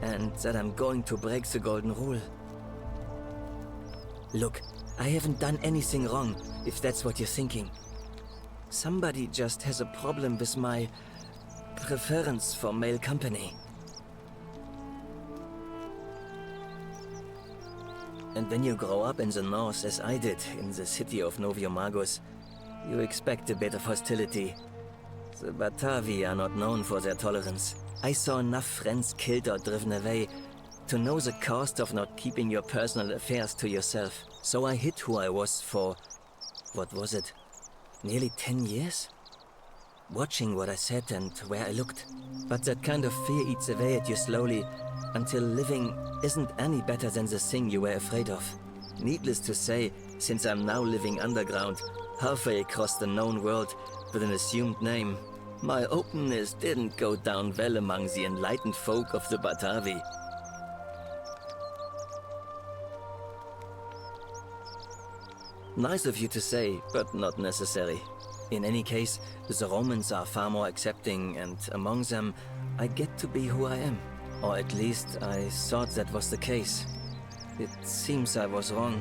and that I'm going to break the golden rule. Look, I haven't done anything wrong, if that's what you're thinking. Somebody just has a problem with my preference for male company. And when you grow up in the north, as I did, in the city of Noviomagus, you expect a bit of hostility. The Batavi are not known for their tolerance. I saw enough friends killed or driven away to know the cost of not keeping your personal affairs to yourself. So I hid who I was for, what was it? Nearly 10 years? Watching what I said and where I looked. But that kind of fear eats away at you slowly, until living isn't any better than the thing you were afraid of. Needless to say, since I'm now living underground, halfway across the known world, with an assumed name, my openness didn't go down well among the enlightened folk of the Batavi. Nice of you to say, but not necessary. In any case, the Romans are far more accepting, and among them, I get to be who I am. Or at least, I thought that was the case. It seems I was wrong.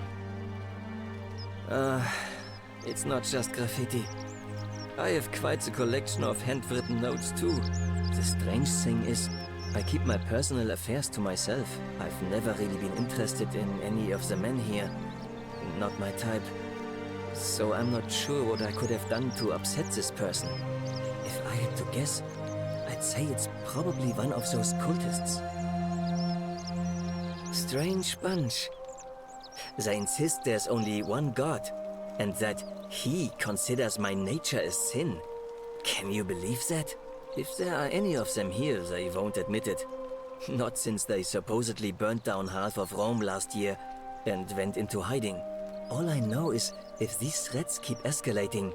It's not just graffiti. I have quite the collection of handwritten notes too. The strange thing is, I keep my personal affairs to myself. I've never really been interested in any of the men here. Not my type. So I'm not sure what I could have done to upset this person. If I had to guess, I'd say it's probably one of those cultists. Strange bunch. They insist there's only one god, and that he considers my nature a sin. Can you believe that? If there are any of them here, they won't admit it. Not since they supposedly burnt down half of Rome last year and went into hiding. All I know is, if these threats keep escalating,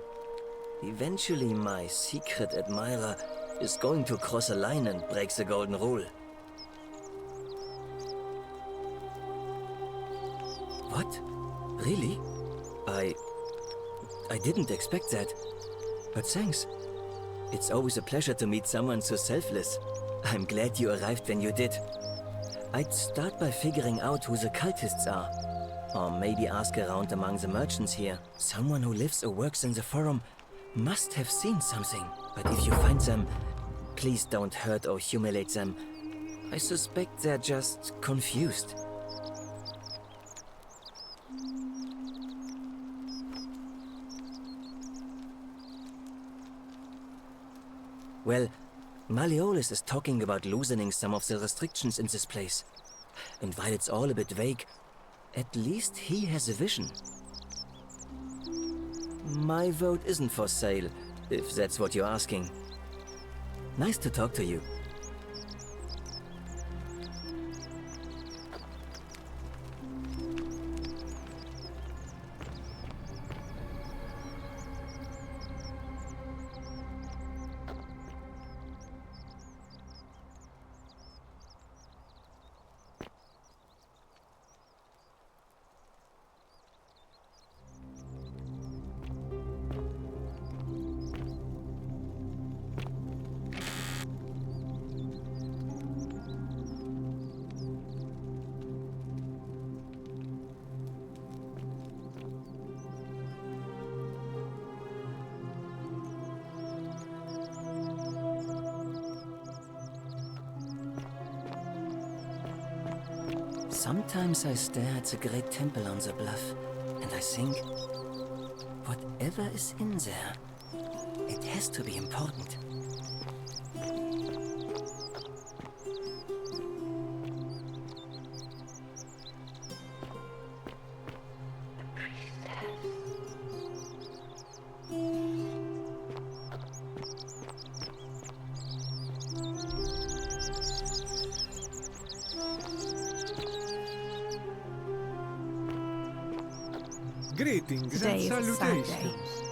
eventually my secret admirer is going to cross a line and break the golden rule. What? Really? I didn't expect that. But thanks. It's always a pleasure to meet someone so selfless. I'm glad you arrived when you did. I'd start by figuring out who the cultists are. Or maybe ask around among the merchants here. Someone who lives or works in the forum must have seen something. But if you find them, please don't hurt or humiliate them. I suspect they're just confused. Well, Malleolus is talking about loosening some of the restrictions in this place. And while it's all a bit vague, at least he has a vision. My vote isn't for sale, if that's what you're asking. Nice to talk to you. Sometimes I stare at the great temple on the bluff, and I think, whatever is in there, it has to be important. Greetings Today and is a sad day. salutations.